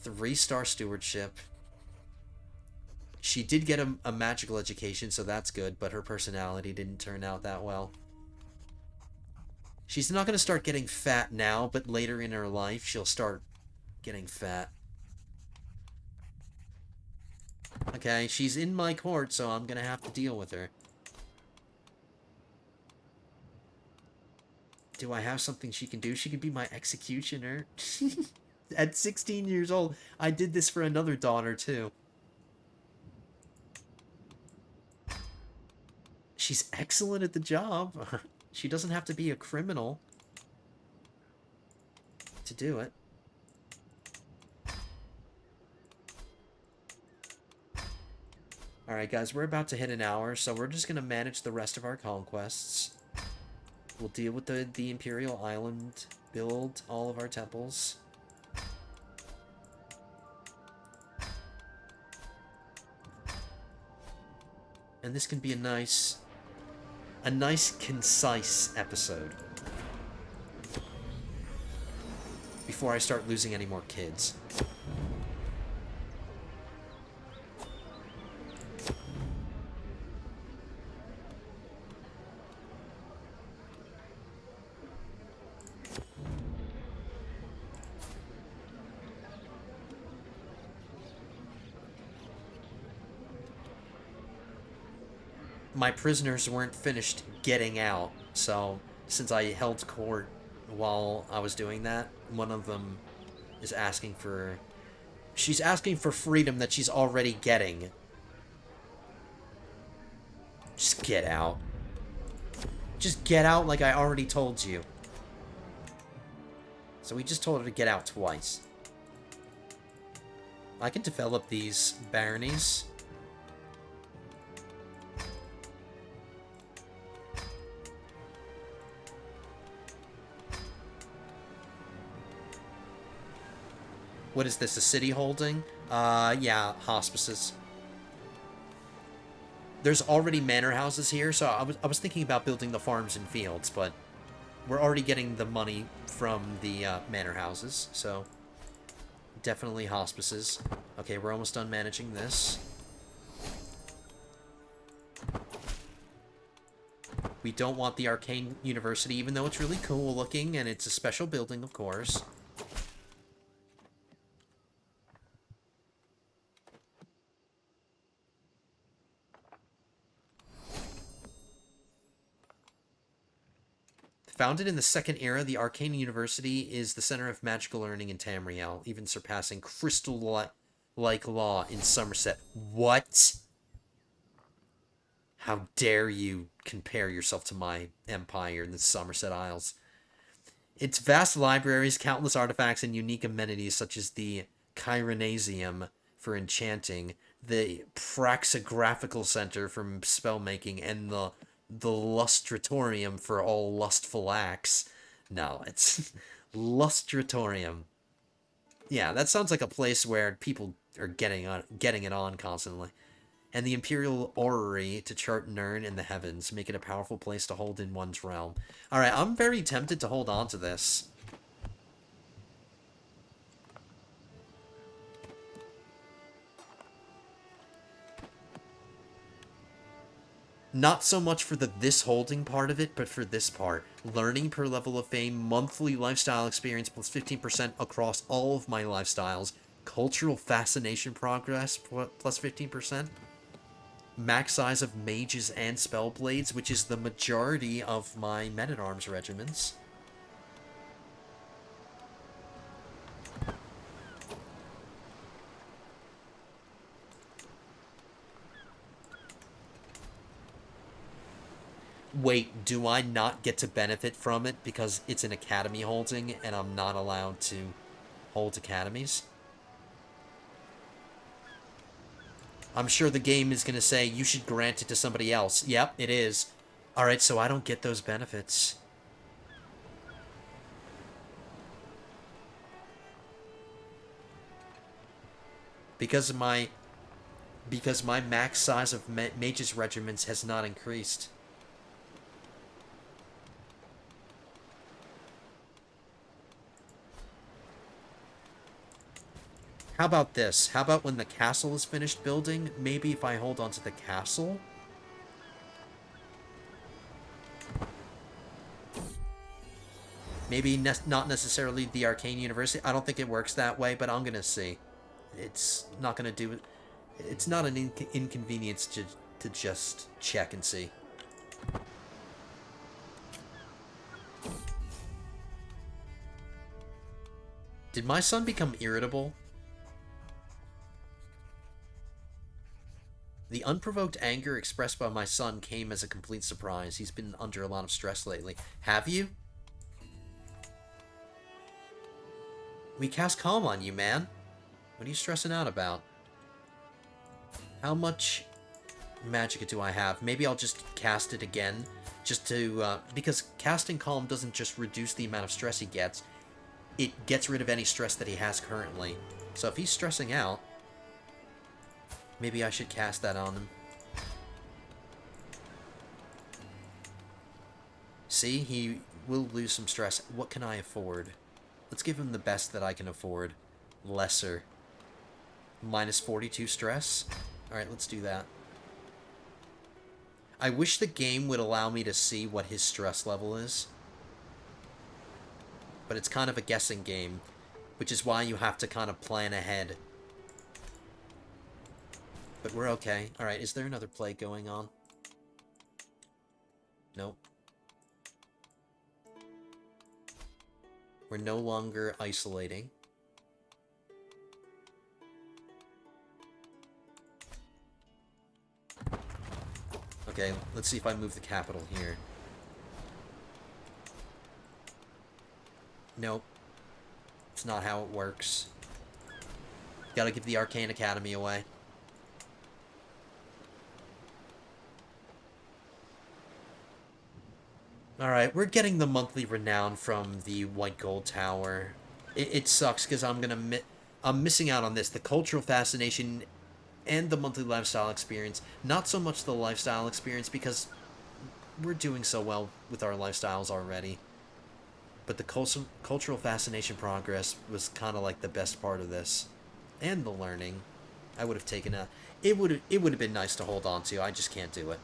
[SPEAKER 1] 3-star stewardship. She did get a magical education, so that's good, but her personality didn't turn out that well. She's not going to start getting fat now, but later in her life, she'll start getting fat. Okay, she's in my court, so I'm going to have to deal with her. Do I have something she can do? She can be my executioner. At 16 years old, I did this for another daughter, too. She's excellent at the job. She doesn't have to be a criminal to do it. Alright, guys, we're about to hit an hour, so we're just going to manage the rest of our conquests. We'll deal with the Imperial Island, build all of our temples. And this can be a nice, concise episode. Before I start losing any more kids. My prisoners weren't finished getting out, so since I held court while I was doing that, one of them is asking for... She's asking for freedom that she's already getting. Just get out. Just get out like I already told you. So we just told her to get out twice. I can develop these baronies. What is this, a city holding? Yeah, hospices. There's already manor houses here, so I was thinking about building the farms and fields, but we're already getting the money from the manor houses, so definitely hospices. Okay, we're almost done managing this. We don't want the Arcane University, even though it's really cool looking, and it's a special building, of course. Founded in the Second Era, the Arcane University is the center of magical learning in Tamriel, even surpassing crystal-like law in Somerset. What? How dare you compare yourself to my empire in the Somerset Isles? Its vast libraries, countless artifacts, and unique amenities such as the Chironasium for enchanting, the praxographical center for spellmaking, and the lustratorium for all lustful acts. No, it's lustratorium. Yeah, that sounds like a place where people are getting it on constantly. And the Imperial Orrery to chart Nirn in the heavens, make it a powerful place to hold in one's realm. Alright, I'm very tempted to hold on to this. Not so much for this holding part of it, but for this part. Learning per level of fame, monthly lifestyle experience plus 15% across all of my lifestyles, cultural fascination progress plus 15%, max size of mages and spellblades, which is the majority of my men-at-arms regiments. Wait, do I not get to benefit from it because it's an academy holding and I'm not allowed to hold academies? I'm sure the game is going to say you should grant it to somebody else. Yep, it is. Alright, so I don't get those benefits. Because my max size of mages regiments has not increased. How about this? How about when the castle is finished building, maybe if I hold on to the castle? Maybe not necessarily the Arcane University. I don't think it works that way, but I'm gonna see. It's not gonna do it. It's not an inconvenience to just check and see. Did my son become irritable? The unprovoked anger expressed by my son came as a complete surprise. He's been under a lot of stress lately. Have you? We cast Calm on you, man. What are you stressing out about? How much Magicka do I have? Maybe I'll just cast it again. Just to, because casting Calm doesn't just reduce the amount of stress he gets. It gets rid of any stress that he has currently. So if he's stressing out, maybe I should cast that on him. See, he will lose some stress. What can I afford? Let's give him the best that I can afford. Lesser. Minus 42 stress? Alright, let's do that. I wish the game would allow me to see what his stress level is. But it's kind of a guessing game, which is why you have to kind of plan ahead. But we're okay. Alright, is there another plague going on? Nope. We're no longer isolating. Okay, let's see if I move the capital here. Nope. It's not how it works. Gotta give the Arcane Academy away. Alright, we're getting the monthly renown from the White Gold Tower. It sucks because I'm missing out on this. The cultural fascination and the monthly lifestyle experience. Not so much the lifestyle experience because we're doing so well with our lifestyles already. But the cultural fascination progress was kind of like the best part of this. And the learning. I would have taken a... It would have been nice to hold on to. I just can't do it.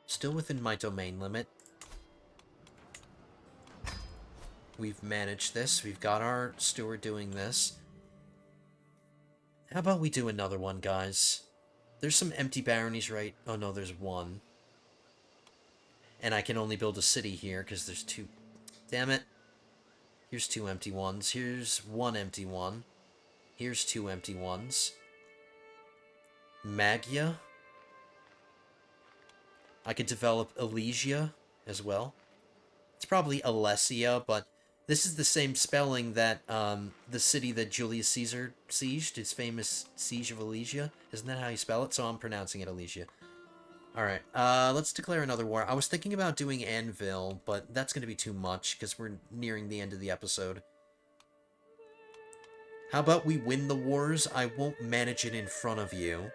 [SPEAKER 1] Still within my domain limit. We've managed this. We've got our steward doing this. How about we do another one, guys? There's some empty baronies, right? Oh no, there's one. And I can only build a city here because there's two. Damn it. Here's two empty ones. Here's one empty one. Here's two empty ones. Magia. I could develop Elysia as well. It's probably Alessia, but this is the same spelling that the city that Julius Caesar sieged, his famous siege of Elysia. Isn't that how you spell it? So I'm pronouncing it Elysia. Alright, let's declare another war. I was thinking about doing Anvil, but that's going to be too much, because we're nearing the end of the episode. How about we win the wars? I won't manage it in front of you,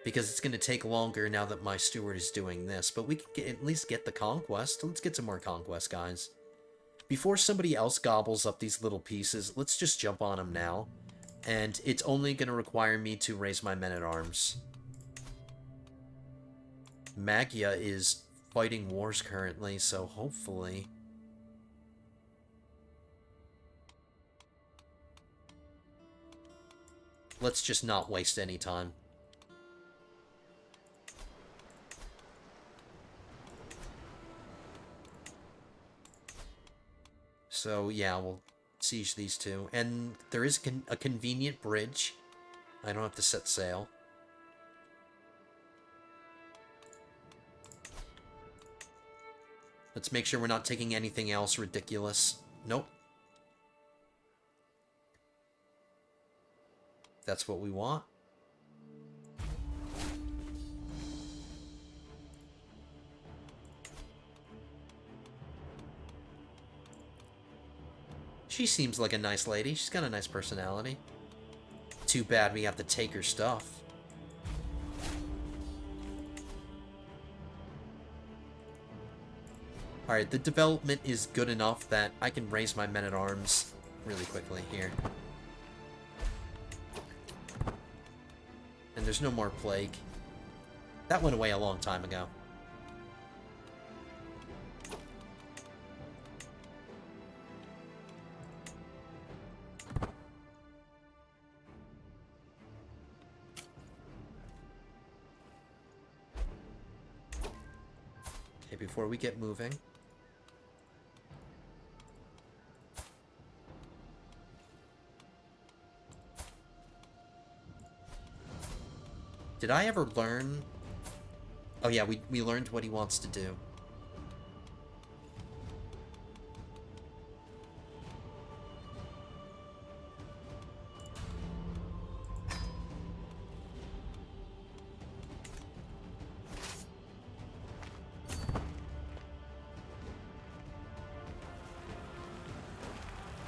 [SPEAKER 1] because it's going to take longer now that my steward is doing this, but we can at least get the conquest. Let's get some more conquest, guys. Before somebody else gobbles up these little pieces, let's just jump on them now, and it's only going to require me to raise my men-at-arms. Magia is fighting wars currently, so hopefully... Let's just not waste any time. So, yeah, we'll siege these two. And there is a convenient bridge. I don't have to set sail. Let's make sure we're not taking anything else ridiculous. Nope. That's what we want. She seems like a nice lady. She's got a nice personality. Too bad we have to take her stuff. Alright, the development is good enough that I can raise my men-at-arms really quickly here. And there's no more plague. That went away a long time ago. Okay, before we get moving... Did I ever learn... Oh yeah, we learned what he wants to do.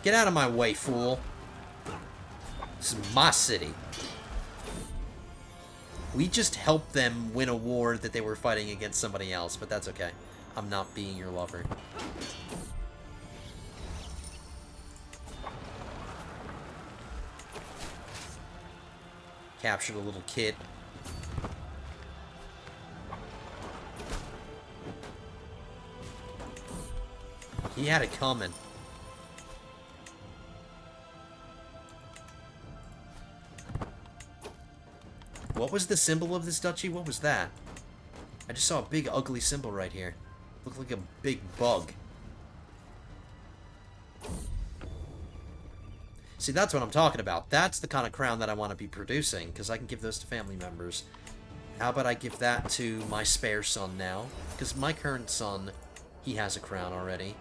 [SPEAKER 1] Get out of my way, fool. This is my city. We just helped them win a war that they were fighting against somebody else, but that's okay. I'm not being your lover. Captured a little kid. He had it coming. What was the symbol of this duchy? What was that? I just saw a big ugly symbol right here. Looked like a big bug. See, that's what I'm talking about. That's the kind of crown that I want to be producing, because I can give those to family members. How about I give that to my spare son now? Because my current son, he has a crown already.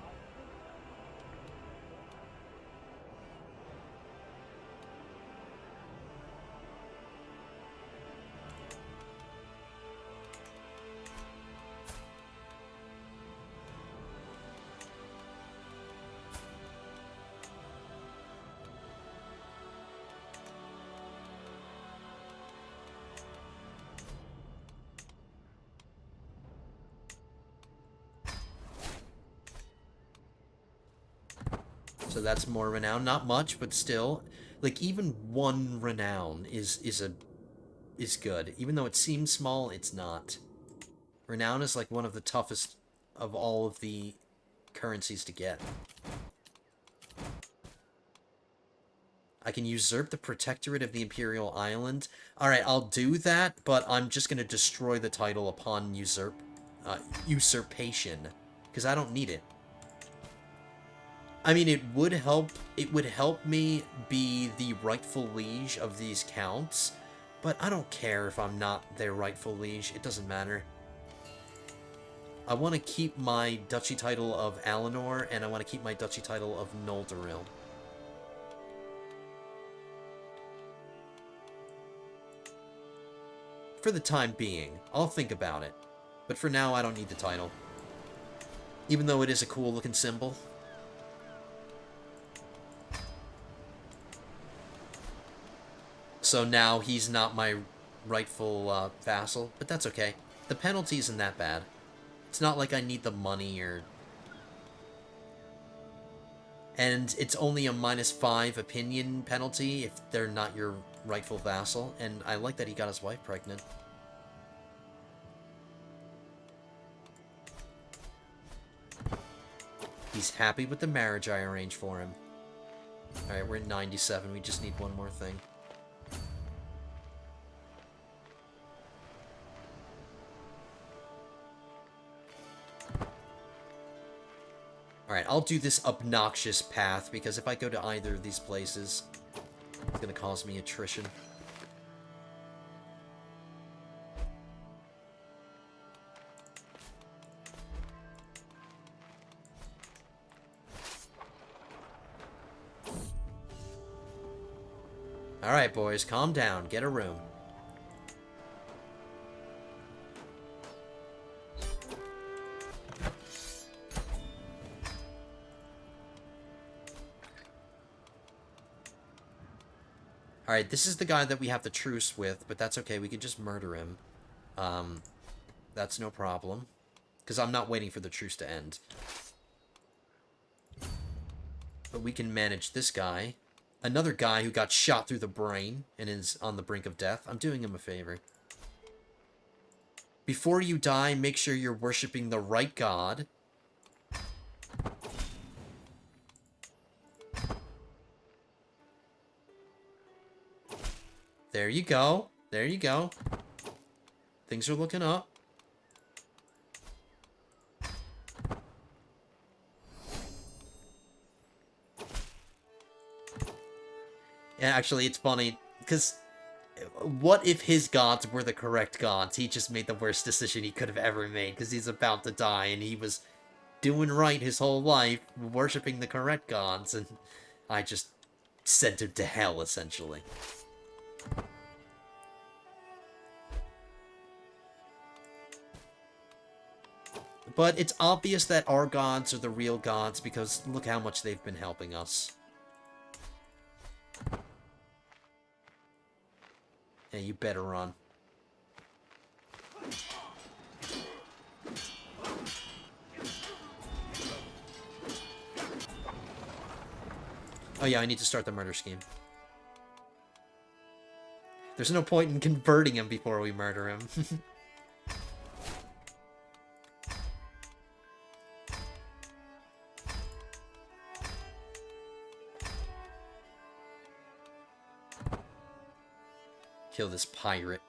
[SPEAKER 1] So that's more renown. Not much, but still. Like, even one renown is good. Even though it seems small, it's not. Renown is like one of the toughest of all of the currencies to get. I can usurp the protectorate of the Imperial Island. Alright, I'll do that, but I'm just going to destroy the title upon usurpation. Because I don't need it. I mean, it would help me be the rightful liege of these counts, but I don't care if I'm not their rightful liege. It doesn't matter. I want to keep my duchy title of Alinor, and I want to keep my duchy title of Noldoril. For the time being. I'll think about it. But for now, I don't need the title. Even though it is a cool-looking symbol. So now he's not my rightful vassal, but that's okay. The penalty isn't that bad. It's not like I need the money or... And it's only a -5 opinion penalty if they're not your rightful vassal, and I like that he got his wife pregnant. He's happy with the marriage I arranged for him. Alright, we're at 97, we just need one more thing. Alright, I'll do this obnoxious path, because if I go to either of these places, it's gonna cause me attrition. Alright, boys, calm down. Get a room. Alright, this is the guy that we have the truce with, but that's okay. We can just murder him. That's no problem. Because I'm not waiting for the truce to end. But we can manage this guy. Another guy who got shot through the brain and is on the brink of death. I'm doing him a favor. Before you die, make sure you're worshipping the right god. There you go. There you go. Things are looking up. Yeah, actually, it's funny, because what if his gods were the correct gods? He just made the worst decision he could have ever made, because he's about to die, and he was doing right his whole life, worshipping the correct gods, and I just sent him to hell, essentially. But it's obvious that our gods are the real gods, because look how much they've been helping us. Yeah, you better run. Oh yeah, I need to start the murder scheme. There's no point in converting him before we murder him. Kill this pirate.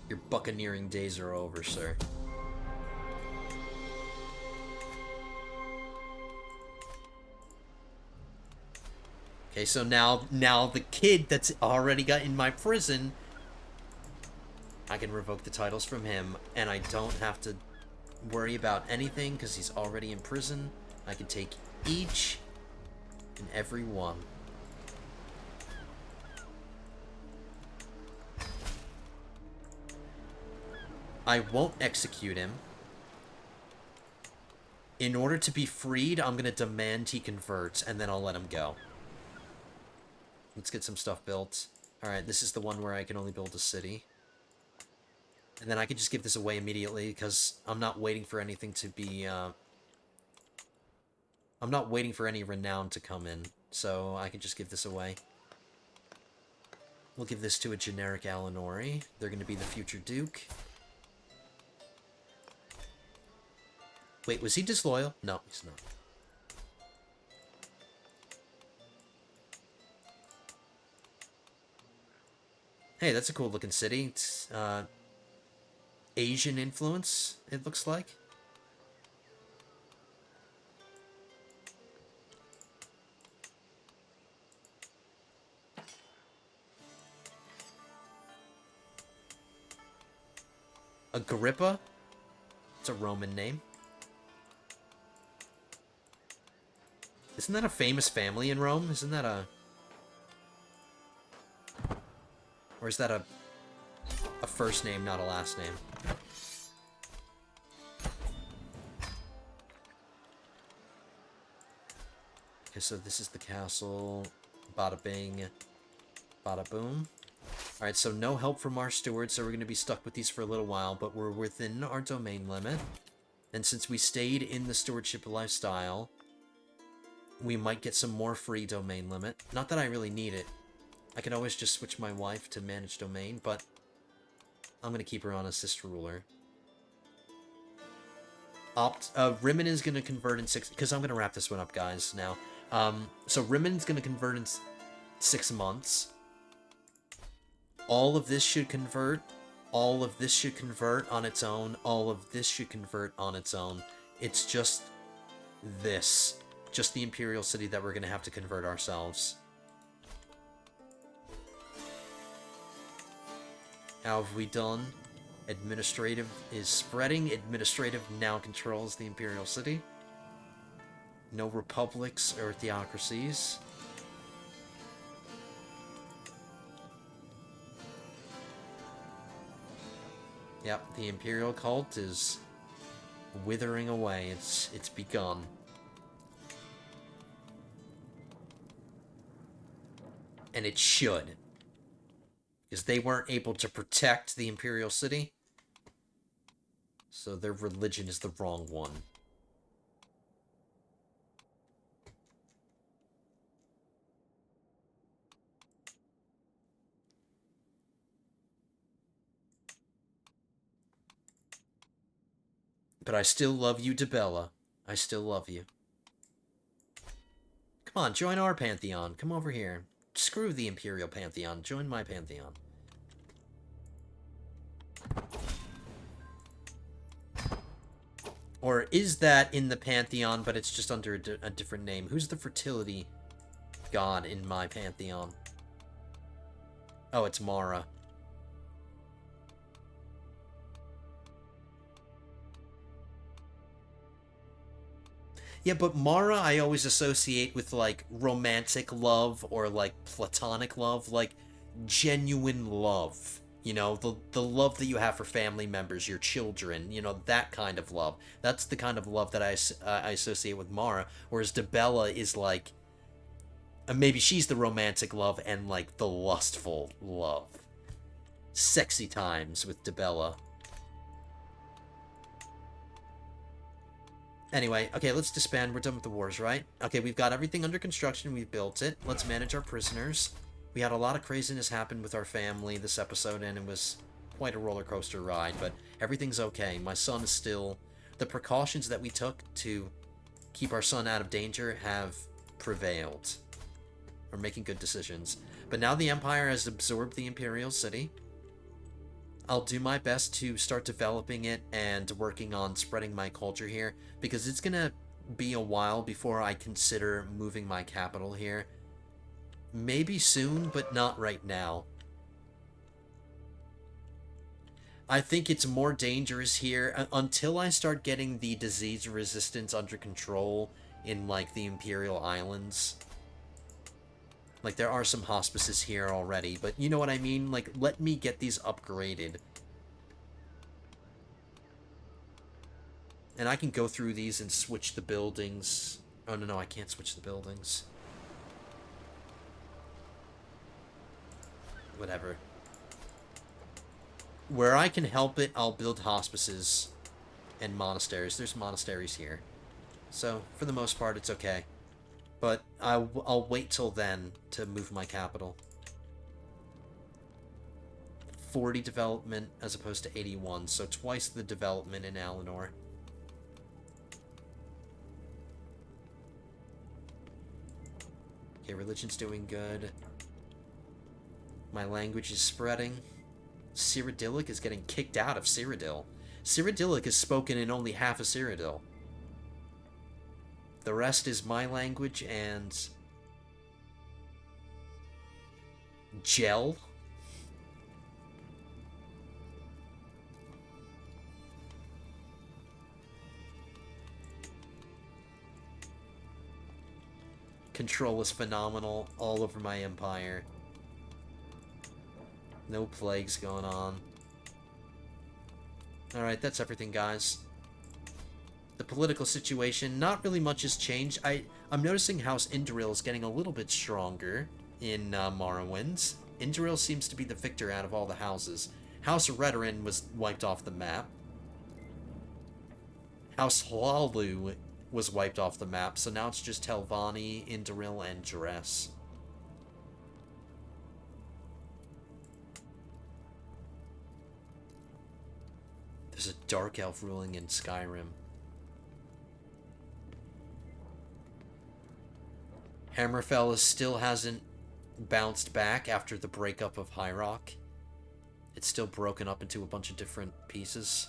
[SPEAKER 1] Your buccaneering days are over, sir. Okay, so now the kid that's already got in my prison, I can revoke the titles from him, and I don't have to worry about anything because he's already in prison. I can take each and every one. I won't execute him. In order to be freed, I'm going to demand he converts, and then I'll let him go. Let's get some stuff built. Alright, this is the one where I can only build a city. And then I can just give this away immediately, because I'm not waiting for anything to be, I'm not waiting for any renown to come in, so I can just give this away. We'll give this to a generic Alinori. They're going to be the future Duke. Wait, was he disloyal? No, he's not. Hey, that's a cool looking city. It's, Asian influence, it looks like. Agrippa? It's a Roman name. Isn't that a famous family in Rome? Isn't that a... Or is that a first name, not a last name? Okay, so this is the castle. Bada bing. Bada boom. Alright, so no help from our steward, so we're going to be stuck with these for a little while, but we're within our domain limit. And since we stayed in the stewardship lifestyle, we might get some more free domain limit. Not that I really need it. I can always just switch my wife to manage domain, but I'm going to keep her on assist ruler. Rimmon is going to convert in 6... Because I'm going to wrap this one up, guys, now. So Rimmon's going to convert in 6 months. All of this should convert. All of this should convert on its own. All of this should convert on its own. It's just this. Just the Imperial City that we're going to have to convert ourselves. How have we done? Administrative is spreading. Administrative now controls the Imperial City. No republics or theocracies. Yep, the Imperial cult is withering away. It's begun. And it should. Because they weren't able to protect the Imperial City. So their religion is the wrong one. But I still love you, Debella. I still love you. Come on, join our pantheon. Come over here. Screw the Imperial Pantheon. Join my pantheon. Or is that in the pantheon, but it's just under a different name? Who's the fertility god in my pantheon? Oh, it's Mara. Yeah, but Mara I always associate with, like, romantic love or, like, platonic love. Like, genuine love. You know, the love that you have for family members, your children, you know, that kind of love. That's the kind of love that I associate with Mara. Whereas Debella is, like... maybe she's the romantic love and, like, the lustful love. Sexy times with Debella. Anyway, okay, let's disband. We're done with the wars, right? Okay, we've got everything under construction. We've built it. Let's manage our prisoners. We had a lot of craziness happen with our family this episode, and it was quite a roller coaster ride, but everything's okay. My son is still... The precautions that we took to keep our son out of danger have prevailed. We're making good decisions. But now the Empire has absorbed the Imperial City. I'll do my best to start developing it and working on spreading my culture here, because it's gonna be a while before I consider moving my capital here. Maybe soon, but not right now. I think it's more dangerous here until I start getting the disease resistance under control in, like, the Imperial Islands. Like, there are some hospices here already, but you know what I mean? Like, let me get these upgraded. And I can go through these and switch the buildings. Oh, no, I can't switch the buildings. Whatever. Where I can help it, I'll build hospices and monasteries. There's monasteries here. So, for the most part, it's okay. But I'll wait till then to move my capital. 40 development as opposed to 81, so twice the development in Alinor. Okay, religion's doing good. My language is spreading. Cyrodiilic is getting kicked out of Cyrodiil. Cyrodiilic is spoken in only half of Cyrodiil. The rest is my language and... Gel? Control is phenomenal all over my empire. No plagues going on. Alright, that's everything, guys. The political situation, not really much has changed. I'm noticing House Indoril is getting a little bit stronger in Morrowind. Indoril seems to be the victor out of all the houses. House Redoran was wiped off the map. House Hlalu was wiped off the map, so now it's just Telvanni, Indoril, and Dress. There's a Dark Elf ruling in Skyrim. Hammerfell still hasn't bounced back after the breakup of High Rock. It's still broken up into a bunch of different pieces.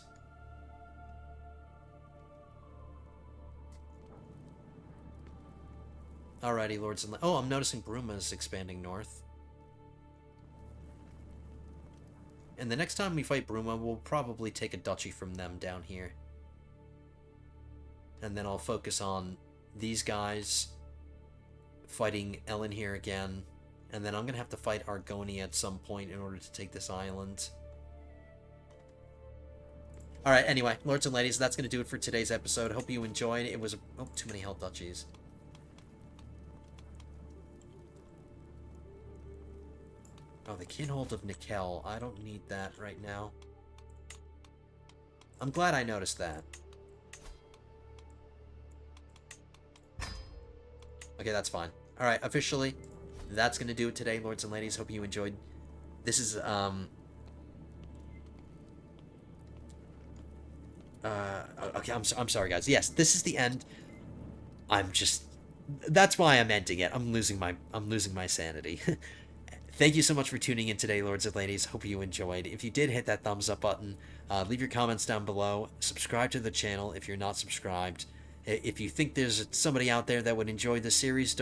[SPEAKER 1] Alrighty, Lords and... Oh, I'm noticing Bruma is expanding north. And the next time we fight Bruma, we'll probably take a duchy from them down here. And then I'll focus on these guys fighting Ellen here again. And then I'm going to have to fight Argonia at some point in order to take this island. Alright, anyway, Lords and Ladies, that's going to do it for today's episode. Hope you enjoyed. It was... Oh, too many held duchies. Oh, the Kinhold of Nickel. I don't need that right now. I'm glad I noticed that. Okay, that's fine. Alright, officially, that's going to do it today, Lords and Ladies. Hope you enjoyed. This is, okay, I'm sorry, guys. Yes, this is the end. I'm just... That's why I'm ending it. I'm losing my sanity. Thank you so much for tuning in today, Lords and Ladies. Hope you enjoyed. If you did, hit that thumbs up button. Leave your comments down below. Subscribe to the channel if you're not subscribed. If you think there's somebody out there that would enjoy the series,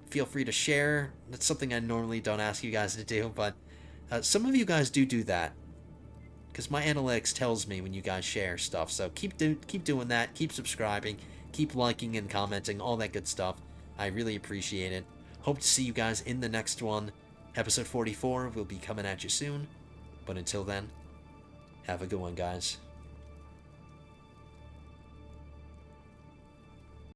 [SPEAKER 1] feel free to share. That's something I normally don't ask you guys to do, but some of you guys do that. Because my analytics tells me when you guys share stuff. So keep doing that. Keep subscribing. Keep liking and commenting. All that good stuff. I really appreciate it. Hope to see you guys in the next one. Episode 44 will be coming at you soon. But until then, have a good one, guys.